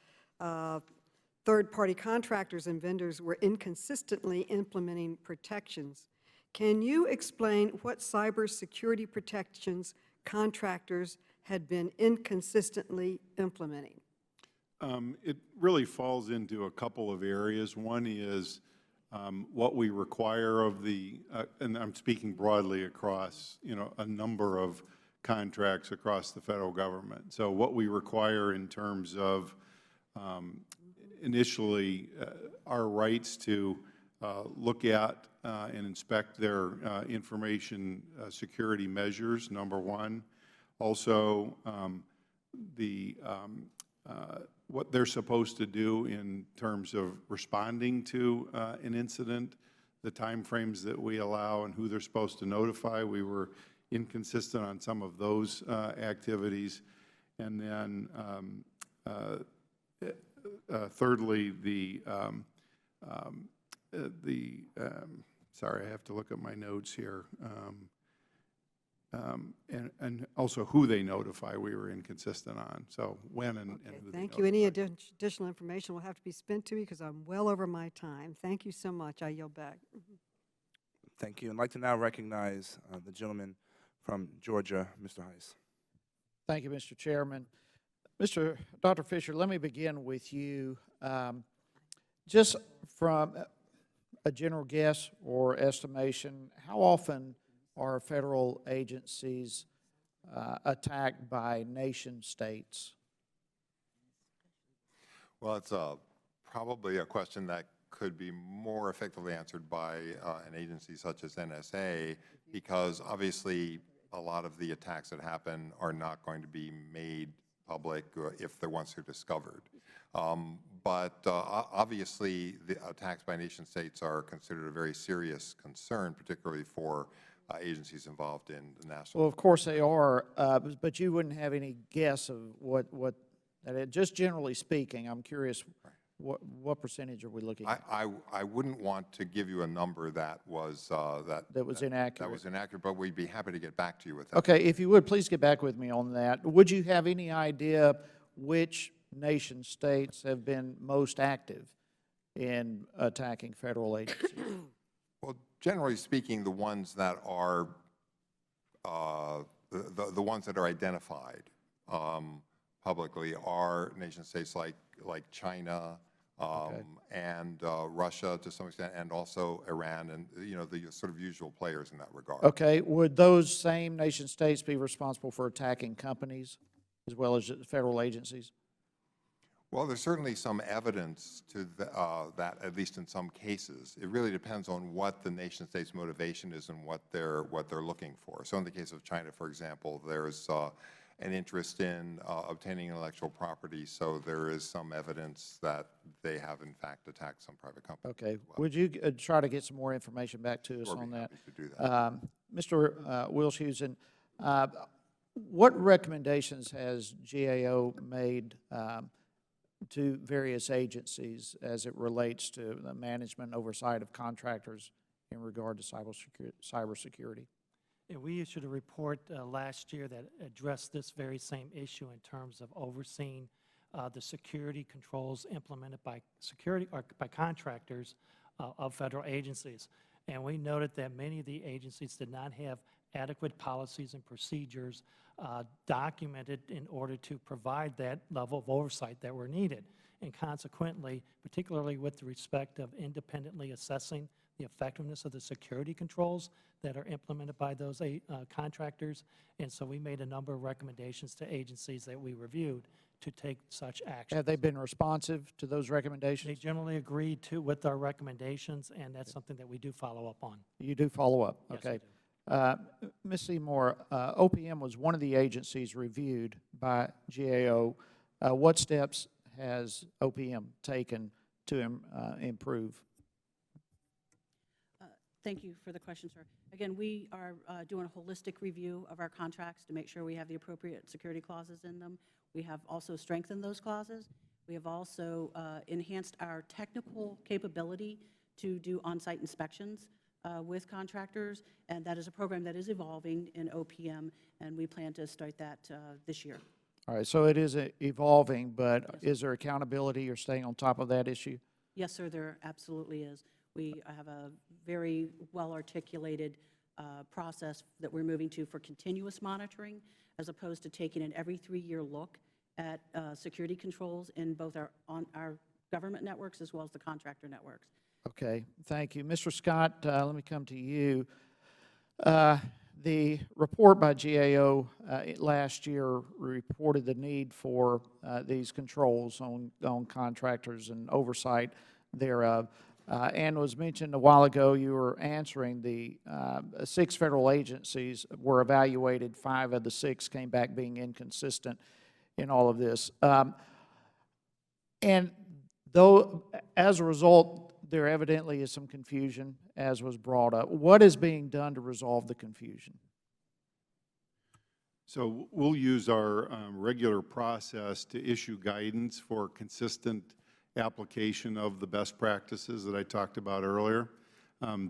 third-party contractors and vendors were inconsistently implementing protections. Can you explain what cybersecurity protections contractors had been inconsistently implementing? It really falls into a couple of areas. One is what we require of the, and I'm speaking broadly across, a number of contracts across the federal government. So what we require in terms of initially our rights to look at and inspect their information security measures, number one. Also, what they're supposed to do in terms of responding to an incident, the timeframes that we allow and who they're supposed to notify. We were inconsistent on some of those activities. And then thirdly, sorry, I have to look at my notes here. And also who they notify, we were inconsistent on. So when and who they Thank you. Any notify. additional information will have to be spent to me because I'm well over my time. Thank you so much. I yield back. Thank you. I'd like to now recognize the gentleman from Georgia, Mr. Heiss. Thank you, Mr. Chairman. Dr. Fisher, let me begin with you. Just from a general guess or estimation, how often are federal agencies attacked by nation states? Well, it's probably a question that could be more effectively answered by an agency such as NSA, because obviously a lot of the attacks that happen are not going to be made public if they're once they're discovered. But obviously the attacks by nation states are considered a very serious concern, particularly for agencies involved in the national. Well, of course they are, but you wouldn't have any guess of what that is. Just generally speaking, I'm curious, what percentage are we looking at? I wouldn't want to give you a number that was inaccurate. That was inaccurate, but we'd be happy to get back to you with that. Okay, if you would, please get back with me on that. Would you have any idea which nation states have been most active in attacking federal agencies? Well, generally speaking, the ones that are the ones that are identified publicly are nation states like China, and Russia to some extent, and also Iran, and the sort of usual players in that regard. Okay, would those same nation states be responsible for attacking companies as well as federal agencies? Well, there's certainly some evidence to that, at least in some cases. It really depends on what the nation state's motivation is and what they're looking for. So in the case of China, for example, there's an interest in obtaining intellectual property, so there is some evidence that they have in fact attacked some private companies. Okay, would you try to get some more information back to us on that? To do that. Mr. Wilshusen, what recommendations has GAO made to various agencies as it relates to the management and oversight of contractors in regard to cybersecurity? Yeah, we issued a report last year that addressed this very same issue in terms of overseeing the security controls implemented by by contractors of federal agencies. And we noted that many of the agencies did not have adequate policies and procedures documented in order to provide that level of oversight that were needed. And consequently, particularly with respect of independently assessing the effectiveness of the security controls that are implemented by those contractors. And so we made a number of recommendations to agencies that we reviewed to take such action. Have they been responsive to those recommendations? They generally agreed with our recommendations, and that's something that we do follow up on. You do follow up? Yes, Okay. we do. Ms. Seymour, OPM was one of the agencies reviewed by GAO. What steps has OPM taken to improve? Thank you for the question, sir. Again, we are doing a holistic review of our contracts to make sure we have the appropriate security clauses in them. We have also strengthened those clauses. We have also enhanced our technical capability to do on-site inspections with contractors, and that is a program that is evolving in OPM, and we plan to start that this year. All right, so it is evolving, but is there accountability or staying on top of that issue? Yes, sir, there absolutely is. We have a very well-articulated process that we're moving to for continuous monitoring, as opposed to taking an every 3-year look at security controls in both our government networks as well as the contractor networks. Okay, thank you. Mr. Scott, let me come to you. The report by GAO last year reported the need for these controls on contractors and oversight thereof. And was mentioned a while ago, you were answering the 6 federal agencies were evaluated. 5 of the 6 came back being inconsistent in all of this. And though, as a result, there evidently is some confusion, as was brought up. What is being done to resolve the confusion? So we'll use our regular process to issue guidance for consistent application of the best practices that I talked about earlier.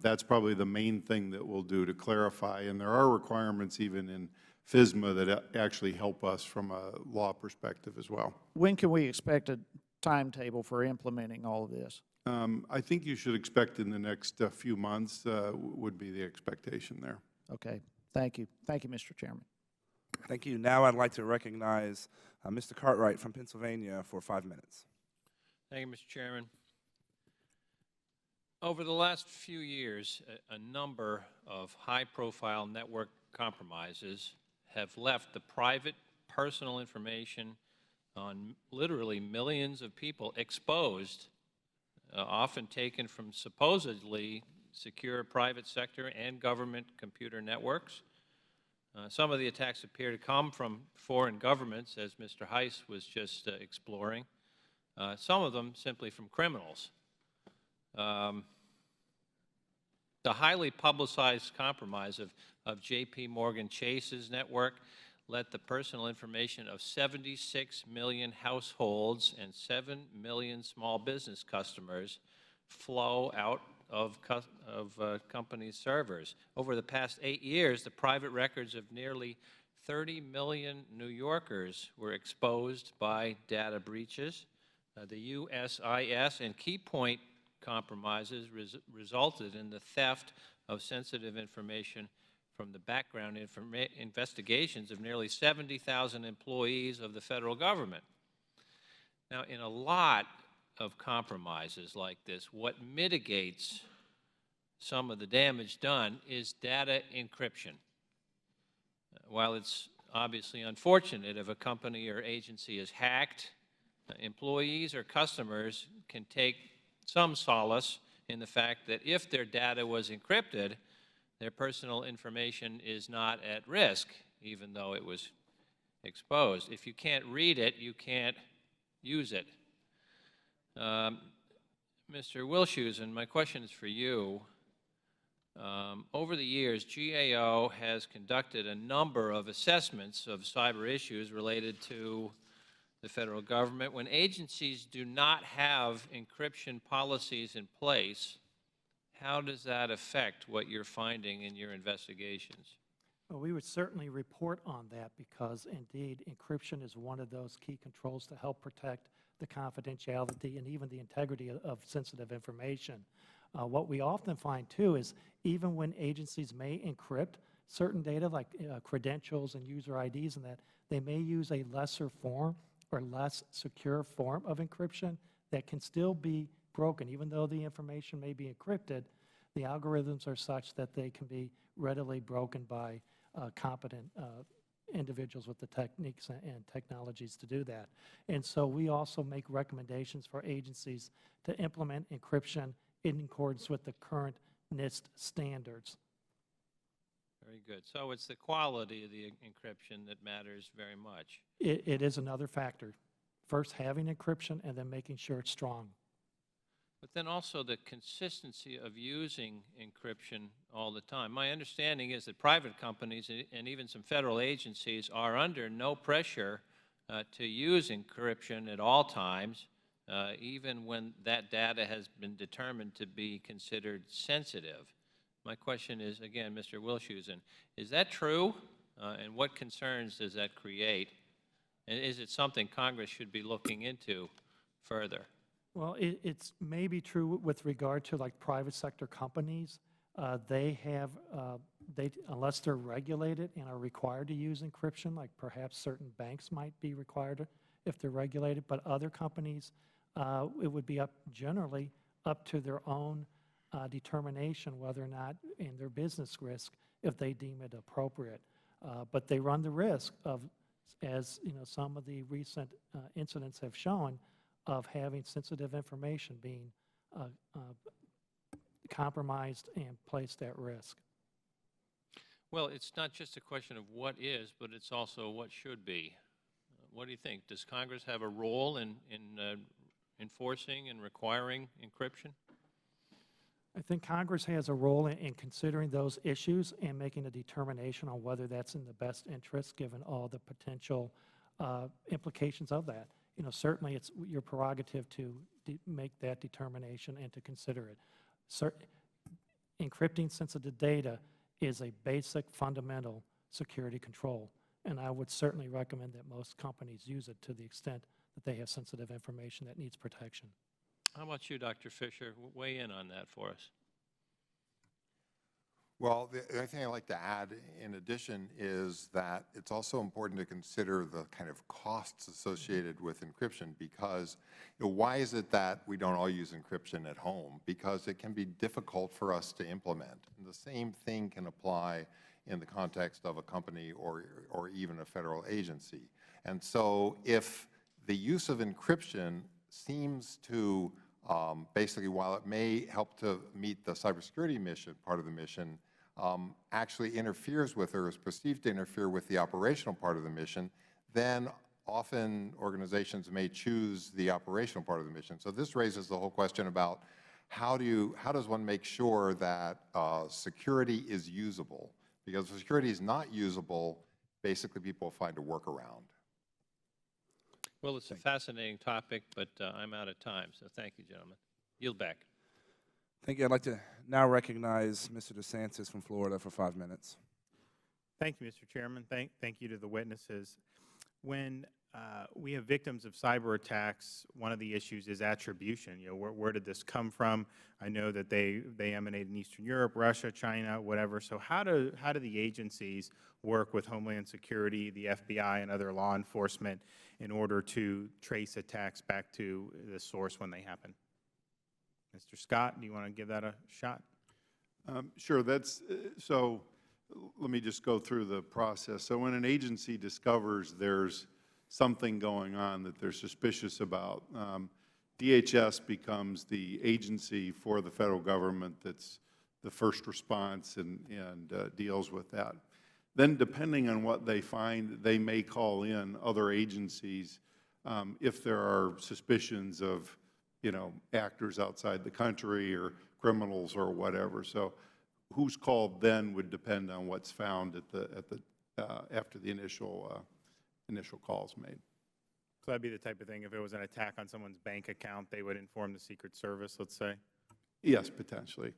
That's probably the main thing that we'll do to clarify. And there are requirements even in FSMA that actually help us from a law perspective as well. When can we expect a timetable for implementing all of this? I think you should expect in the next few months would be the expectation there. Okay. Thank you. Thank you, Mr. Chairman. Thank you. Now I'd like to recognize Mr. Cartwright from Pennsylvania for 5 minutes. Thank you, Mr. Chairman. Over the last few years, a number of high-profile network compromises have left the private personal information on literally millions of people exposed, often taken from supposedly secure private sector and government computer networks. Some of the attacks appear to come from foreign governments, as Mr. Heiss was just exploring. Some of them simply from criminals. The highly publicized compromise of J.P. Morgan Chase's network let the personal information of 76 million households and 7 million small business customers flow out of company servers. Over the past 8 years, the private records of nearly 30 million New Yorkers were exposed by data breaches. The USIS and Keypoint compromises resulted in the theft of sensitive information from the background investigations of nearly 70,000 employees of the federal government. Now, in a lot of compromises like this, what mitigates some of the damage done is data encryption. While it's obviously unfortunate if a company or agency is hacked, employees or customers can take some solace in the fact that if their data was encrypted, their personal information is not at risk, even though it was exposed. If you can't read it, you can't use it. Mr. Wilshusen, my question is for you. Over the years, GAO has conducted a number of assessments of cyber issues related to the federal government. When agencies do not have encryption policies in place, how does that affect what you're finding in your investigations? Well, we would certainly report on that because, indeed, encryption is one of those key controls to help protect the confidentiality and even the integrity of sensitive information. What we often find, too, is even when agencies may encrypt certain data like credentials and user IDs and that, they may use a lesser form or less secure form of encryption that can still be broken. Even though the information may be encrypted, the algorithms are such that they can be readily broken by competent individuals with the techniques and technologies to do that. And so we also make recommendations for agencies to implement encryption in accordance with the current NIST standards. Very good. So it's the quality of the encryption that matters very much. It is another factor. First, having encryption and then making sure it's strong. But then also the consistency of using encryption all the time. My understanding is that private companies and even some federal agencies are under no pressure to use encryption at all times, even when that data has been determined to be considered sensitive. My question is, again, Mr. Wilshusen, is that true? And what concerns does that create? And is it something Congress should be looking into further? Well, it's maybe true with regard to like private sector companies. They have, unless they're regulated and are required to use encryption, like perhaps certain banks might be required if they're regulated, but other companies, it would be generally up to their own determination whether or not in their business risk if they deem it appropriate. But they run the risk of, as you know, some of the recent incidents have shown, of having sensitive information being compromised and placed at risk. Well, it's not just a question of what is, but it's also what should be. What do you think? Does Congress have a role in enforcing and requiring encryption? I think Congress has a role in considering those issues and making a determination on whether that's in the best interest, given all the potential implications of that. You know, certainly it's your prerogative to make that determination and to consider it. Encrypting sensitive data is a basic fundamental security control, and I would certainly recommend that most companies use it to the extent that they have sensitive information that needs protection. How about you, Dr. Fisher? Weigh in on that for us. Well, the only thing I'd like to add in addition is that it's also important to consider the kind of costs associated with encryption, because why is it that we don't all use encryption at home? Because it can be difficult for us to implement. And the same thing can apply in the context of a company or even a federal agency. And so if the use of encryption seems to basically, while it may help to meet the cybersecurity mission, part of the mission, actually interferes with or is perceived to interfere with the operational part of the mission, then often organizations may choose the operational part of the mission. So this raises the whole question about how does one make sure that security is usable? Because if security is not usable, basically people find a workaround. Well, it's a fascinating topic, but I'm out of time, so thank you, gentlemen. Yield back. Thank you. I'd like to now recognize Mr. DeSantis from Florida for 5 minutes. Thank you, Mr. Chairman. Thank you to the witnesses. When we have victims of cyber attacks, one of the issues is attribution. You know, where did this come from? I know that they emanate in Eastern Europe, Russia, China, whatever. So how do the agencies work with Homeland Security, the FBI, and other law enforcement in order to trace attacks back to the source when they happen? Mr. Scott, do you want to give that a shot? Sure. So let me just go through the process. So when an agency discovers there's something going on that they're suspicious about, DHS becomes the agency for the federal government that's the first response and deals with that. Then depending on what they find, they may call in other agencies if there are suspicions of, you know, actors outside the country or criminals or whatever. So who's called then would depend on what's found after the initial calls made. So that'd be the type of thing, if it was an attack on someone's bank account, they would inform the Secret Service, let's say? Yes, potentially.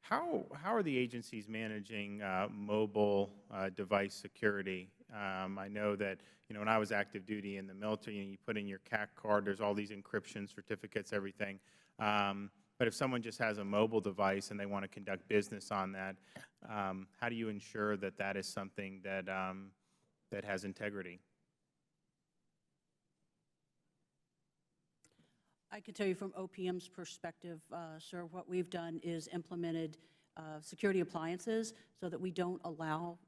How are the agencies managing mobile device security? I know that, you know, when I was active duty in the military, and you put in your CAC card, there's all these encryption certificates, everything. But if someone just has a mobile device and they want to conduct business on that, how do you ensure that that is something that that has integrity? I can tell you from OPM's perspective, sir, what we've done is implemented security appliances so that we don't allow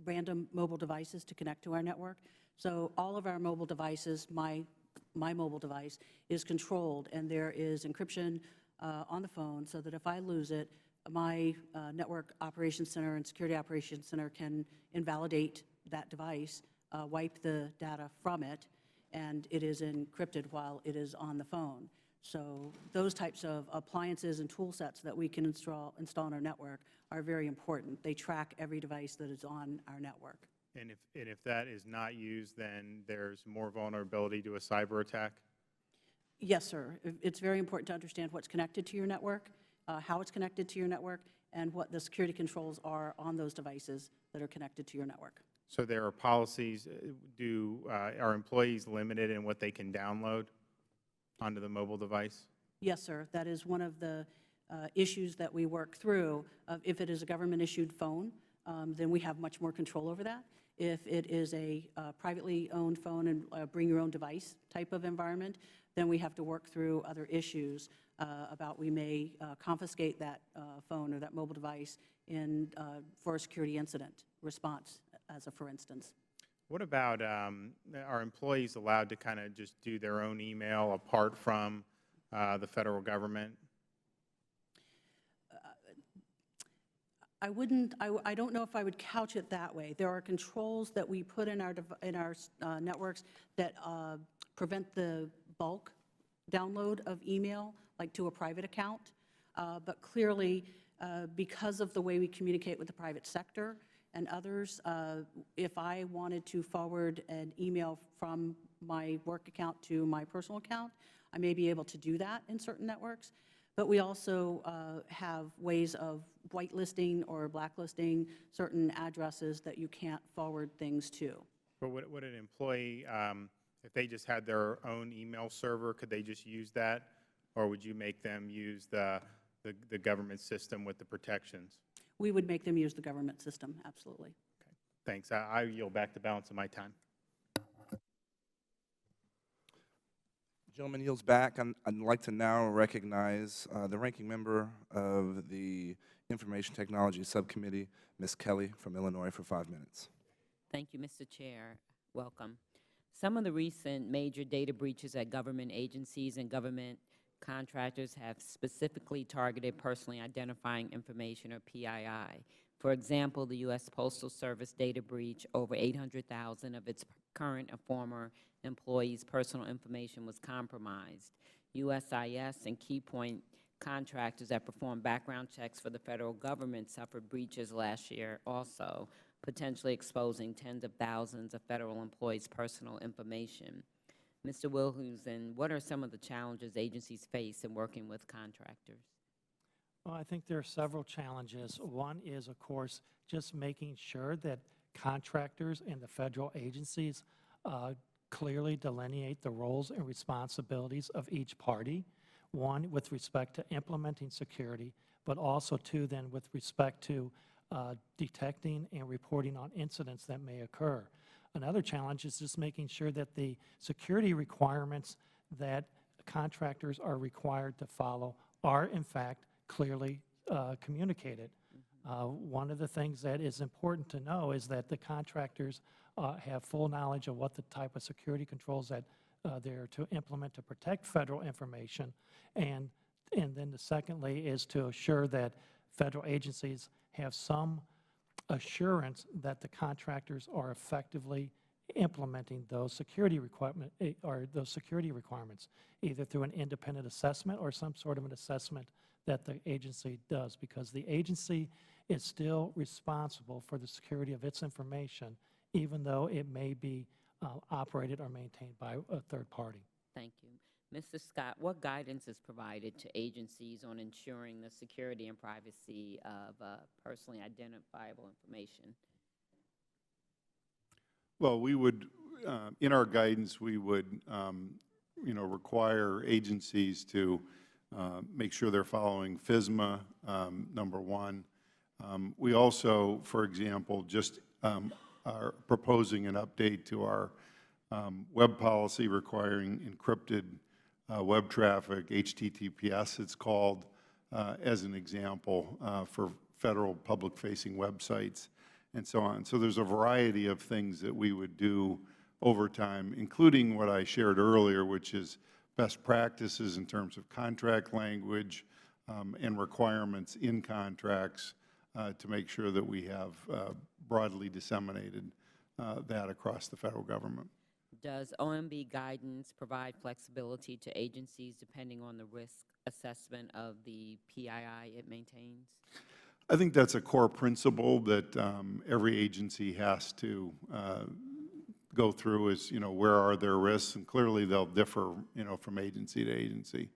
random mobile devices to connect to our network. So all of our mobile devices, my mobile device, is controlled, and there is encryption on the phone so that if I lose it, my network operations center and security operations center can invalidate that device, wipe the data from it, and it is encrypted while it is on the phone. So those types of appliances and tool sets that we can install on our network are very important. They track every device that is on our network. And if that is not used, then there's more vulnerability to a cyber attack? Yes, sir. It's very important to understand what's connected to your network, how it's connected to your network, and what the security controls are on those devices that are connected to your network. So there are policies. Are employees limited in what they can download onto the mobile device? Yes, sir. That is one of the issues that we work through. If it is a government-issued phone, then we have much more control over that. If it is a privately owned phone and bring your own device type of environment, then we have to work through other issues about we may confiscate that phone or that mobile device for a security incident response, as a for instance. What about, are employees allowed to kind of just do their own email apart from the federal government? I don't know if I would couch it that way. There are controls that we put in our networks that prevent the bulk download of email, like to a private account. But clearly, because of the way we communicate with the private sector and others, if I wanted to forward an email from my work account to my personal account, I may be able to do that in certain networks. But we also have ways of whitelisting or blacklisting certain addresses that you can't forward things to. But would an employee, if they just had their own email server, could they just use that? Or would you make them use the government system with the protections? We would make them use the government system, absolutely. Okay. Thanks. I yield back the balance of my time. Gentleman yields back. I'd like to now recognize the ranking member of the Information Technology Subcommittee, Ms. Kelly from Illinois, for 5 minutes. Thank you, Mr. Chair. Welcome. Some of the recent major data breaches at government agencies and government contractors have specifically targeted personally identifying information, or PII. For example, the U.S. Postal Service data breach, over 800,000 of its current and former employees' personal information was compromised. USIS and key point contractors that perform background checks for the federal government suffered breaches last year also, potentially exposing tens of thousands of federal employees' personal information. Mr. Wilhusen, what are some of the challenges agencies face in working with contractors? Well, I think there are several challenges. One is, of course, just making sure that contractors and the federal agencies clearly delineate the roles and responsibilities of each party. One, with respect to implementing security, but also, two, then with respect to detecting and reporting on incidents that may occur. Another challenge is just making sure that the security requirements that contractors are required to follow are, in fact, clearly communicated. One of the things that is important to know is that the contractors have full knowledge of what the type of security controls that they're to implement to protect federal information, and then secondly is to assure that federal agencies have some assurance that the contractors are effectively implementing those security requirements, either through an independent assessment or some sort of an assessment that the agency does, because the agency is still responsible for the security of its information, even though it may be operated or maintained by a third party. Thank you. Mr. Scott, what guidance is provided to agencies on ensuring the security and privacy of personally identifiable information? Well, we would, in our guidance, we would, require agencies to make sure they're following FSMA, number one. We also, for example, just are proposing an update to our web policy requiring encrypted web traffic, HTTPS it's called, as an example for federal public-facing websites and so on. So there's a variety of things that we would do over time, including what I shared earlier, which is best practices in terms of contract language and requirements in contracts to make sure that we have broadly disseminated that across the federal government. Does OMB guidance provide flexibility to agencies depending on the risk assessment of the PII it maintains? I think that's a core principle that every agency has to go through is, where are their risks? And clearly they'll differ, from agency to agency.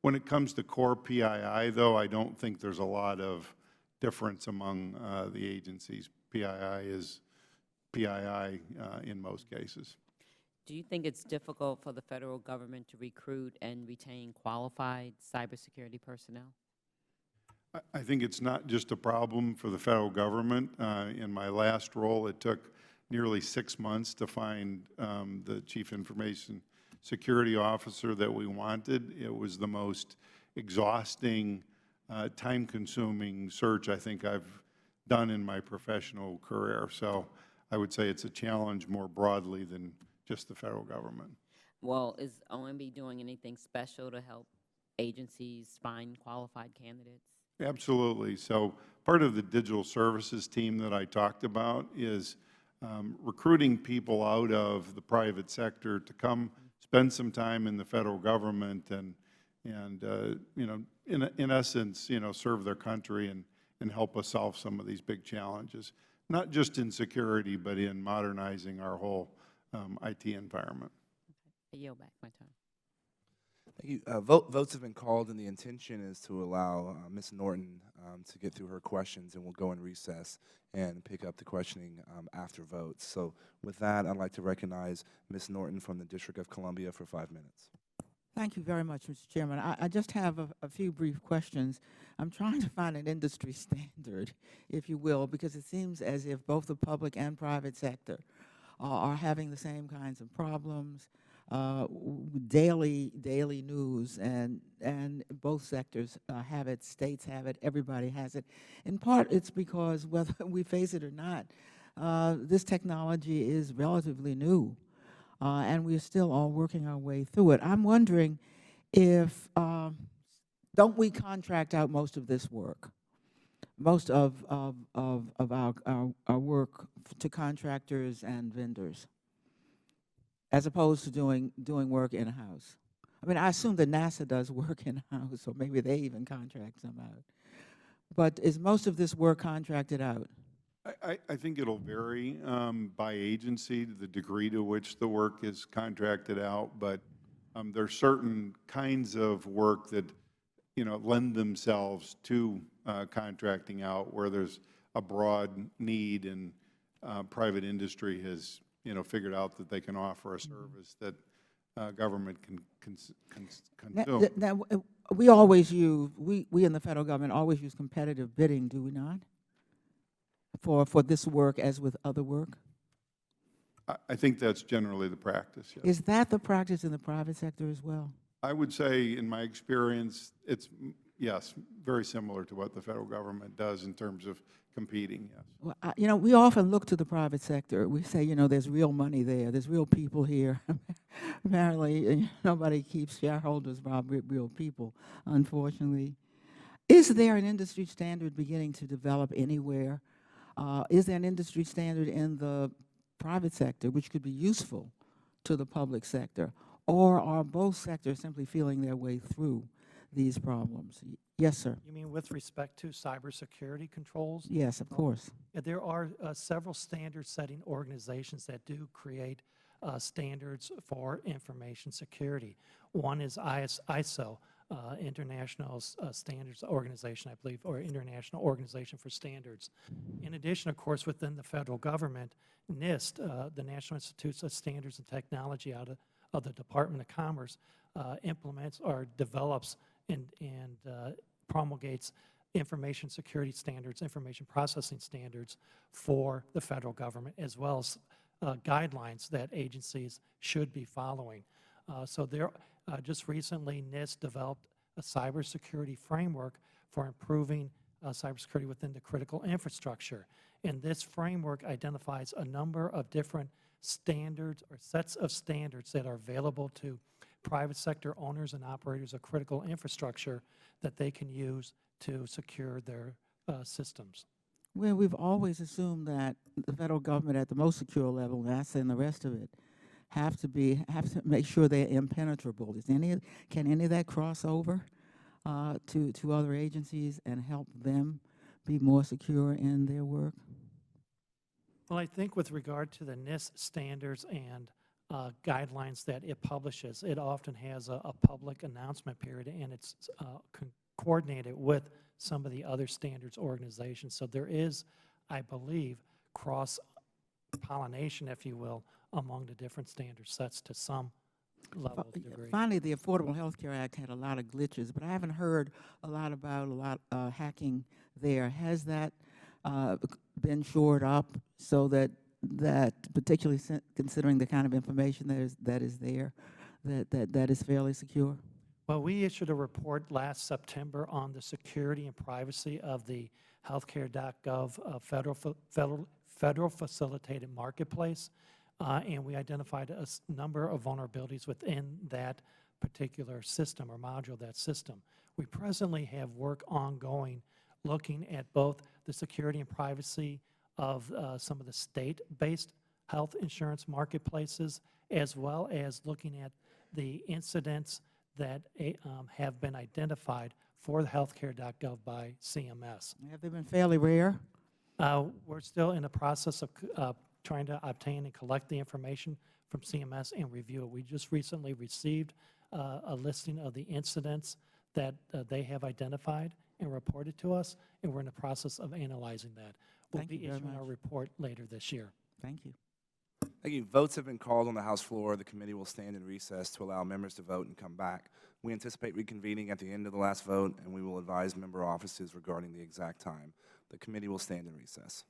When it comes to core PII, though, I don't think there's a lot of difference among the agencies. PII is PII in most cases. Do you think it's difficult for the federal government to recruit and retain qualified cybersecurity personnel? I think it's not just a problem for the federal government. In my last role, it took nearly 6 months to find the Chief Information Security Officer that we wanted. It was the most exhausting, time-consuming search I think I've done in my professional career. So I would say it's a challenge more broadly than just the federal government. Well, is OMB doing anything special to help agencies find qualified candidates? Absolutely. So part of the digital services team that I talked about is recruiting people out of the private sector to come spend some time in the federal government and you know, in essence, you know, serve their country and help us solve some of these big challenges, not just in security, but in modernizing our whole IT environment. I yield back my time. Thank you. Votes have been called, and the intention is to allow Ms. Norton to get through her questions, and we'll go in recess and pick up the questioning after votes. So with that, I'd like to recognize Ms. Norton from the District of Columbia for 5 minutes. Thank you very much, Mr. Chairman. I just have a few brief questions. I'm trying to find an industry standard, if you will, because it seems as if both the public and private sector are having the same kinds of problems. Daily news, and both sectors have it, states have it, everybody has it. In part, it's because, whether we face it or not, this technology is relatively new, and we're still all working our way through it. I'm wondering if, don't we contract out most of this work? Most of our work to contractors and vendors, as opposed to doing work in-house. I mean, I assume that NASA does work in-house, or maybe they even contract some out. But is most of this work contracted out? I think it'll vary by agency, the degree to which the work is contracted out, but there are certain kinds of work that, you know, lend themselves to contracting out, where there's a broad need, and private industry has, you know, figured out that they can offer a service that government can consume. Now, we always use, we in the federal government always use competitive bidding, do we not? For this work, as with other work? I think that's generally the practice, yes. Is that the practice in the private sector as well? I would say, in my experience, it's, yes, very similar to what the federal government does in terms of competing, yes. Well, you know, we often look to the private sector. We say, you know, there's real money there. There's real people here. Apparently, nobody keeps shareholders from real people, unfortunately. Is there an industry standard beginning to develop anywhere? Is there an industry standard in the private sector which could be useful to the public sector? Or are both sectors simply feeling their way through these problems? Yes, sir. You mean with respect to cybersecurity controls? Yes, of course. There are several standard-setting organizations that do create standards for information security. One is ISO, International Standards Organization, I believe, or International Organization for Standards. In addition, of course, within the federal government, NIST, the National Institutes of Standards and Technology out of the Department of Commerce, implements or develops and promulgates information security standards, information processing standards for the federal government, as well as guidelines that agencies should be following. So there, just recently, NIST developed a cybersecurity framework for improving cybersecurity within the critical infrastructure. And this framework identifies a number of different standards or sets of standards that are available to private sector owners and operators of critical infrastructure that they can use to secure their systems. Well, we've always assumed that the federal government at the most secure level, NASA and the rest of it, have to make sure they're impenetrable. Can any of that cross over to other agencies and help them be more secure in their work? Well, I think with regard to the NIST standards and guidelines that it publishes, it often has a public announcement period, and it's coordinated with some of the other standards organizations. So there is, I believe, cross-pollination, if you will, among the different standard sets to some level of degree. Finally, the Affordable Health Care Act had a lot of glitches, but I haven't heard a lot about hacking there. Has that been shored up so that particularly considering the kind of information that is there, that is fairly secure? Well, we issued a report last September on the security and privacy of the healthcare.gov federal facilitated marketplace, and we identified a number of vulnerabilities within that particular system or module of that system. We presently have work ongoing looking at both the security and privacy of some of the state-based health insurance marketplaces, as well as looking at the incidents that have been identified for the healthcare.gov by CMS. Have they been fairly rare? We're still in the process of trying to obtain and collect the information from CMS and review it. We just recently received a listing of the incidents that they have identified and reported to us, and we're in the process of analyzing that. We'll Thank you be very issuing our much. report later this year. Thank you. Thank you. Votes have been called on the House floor. The committee will stand in recess to allow members to vote and come back. We anticipate reconvening at the end of the last vote, and we will advise member offices regarding the exact time. The committee will stand in recess.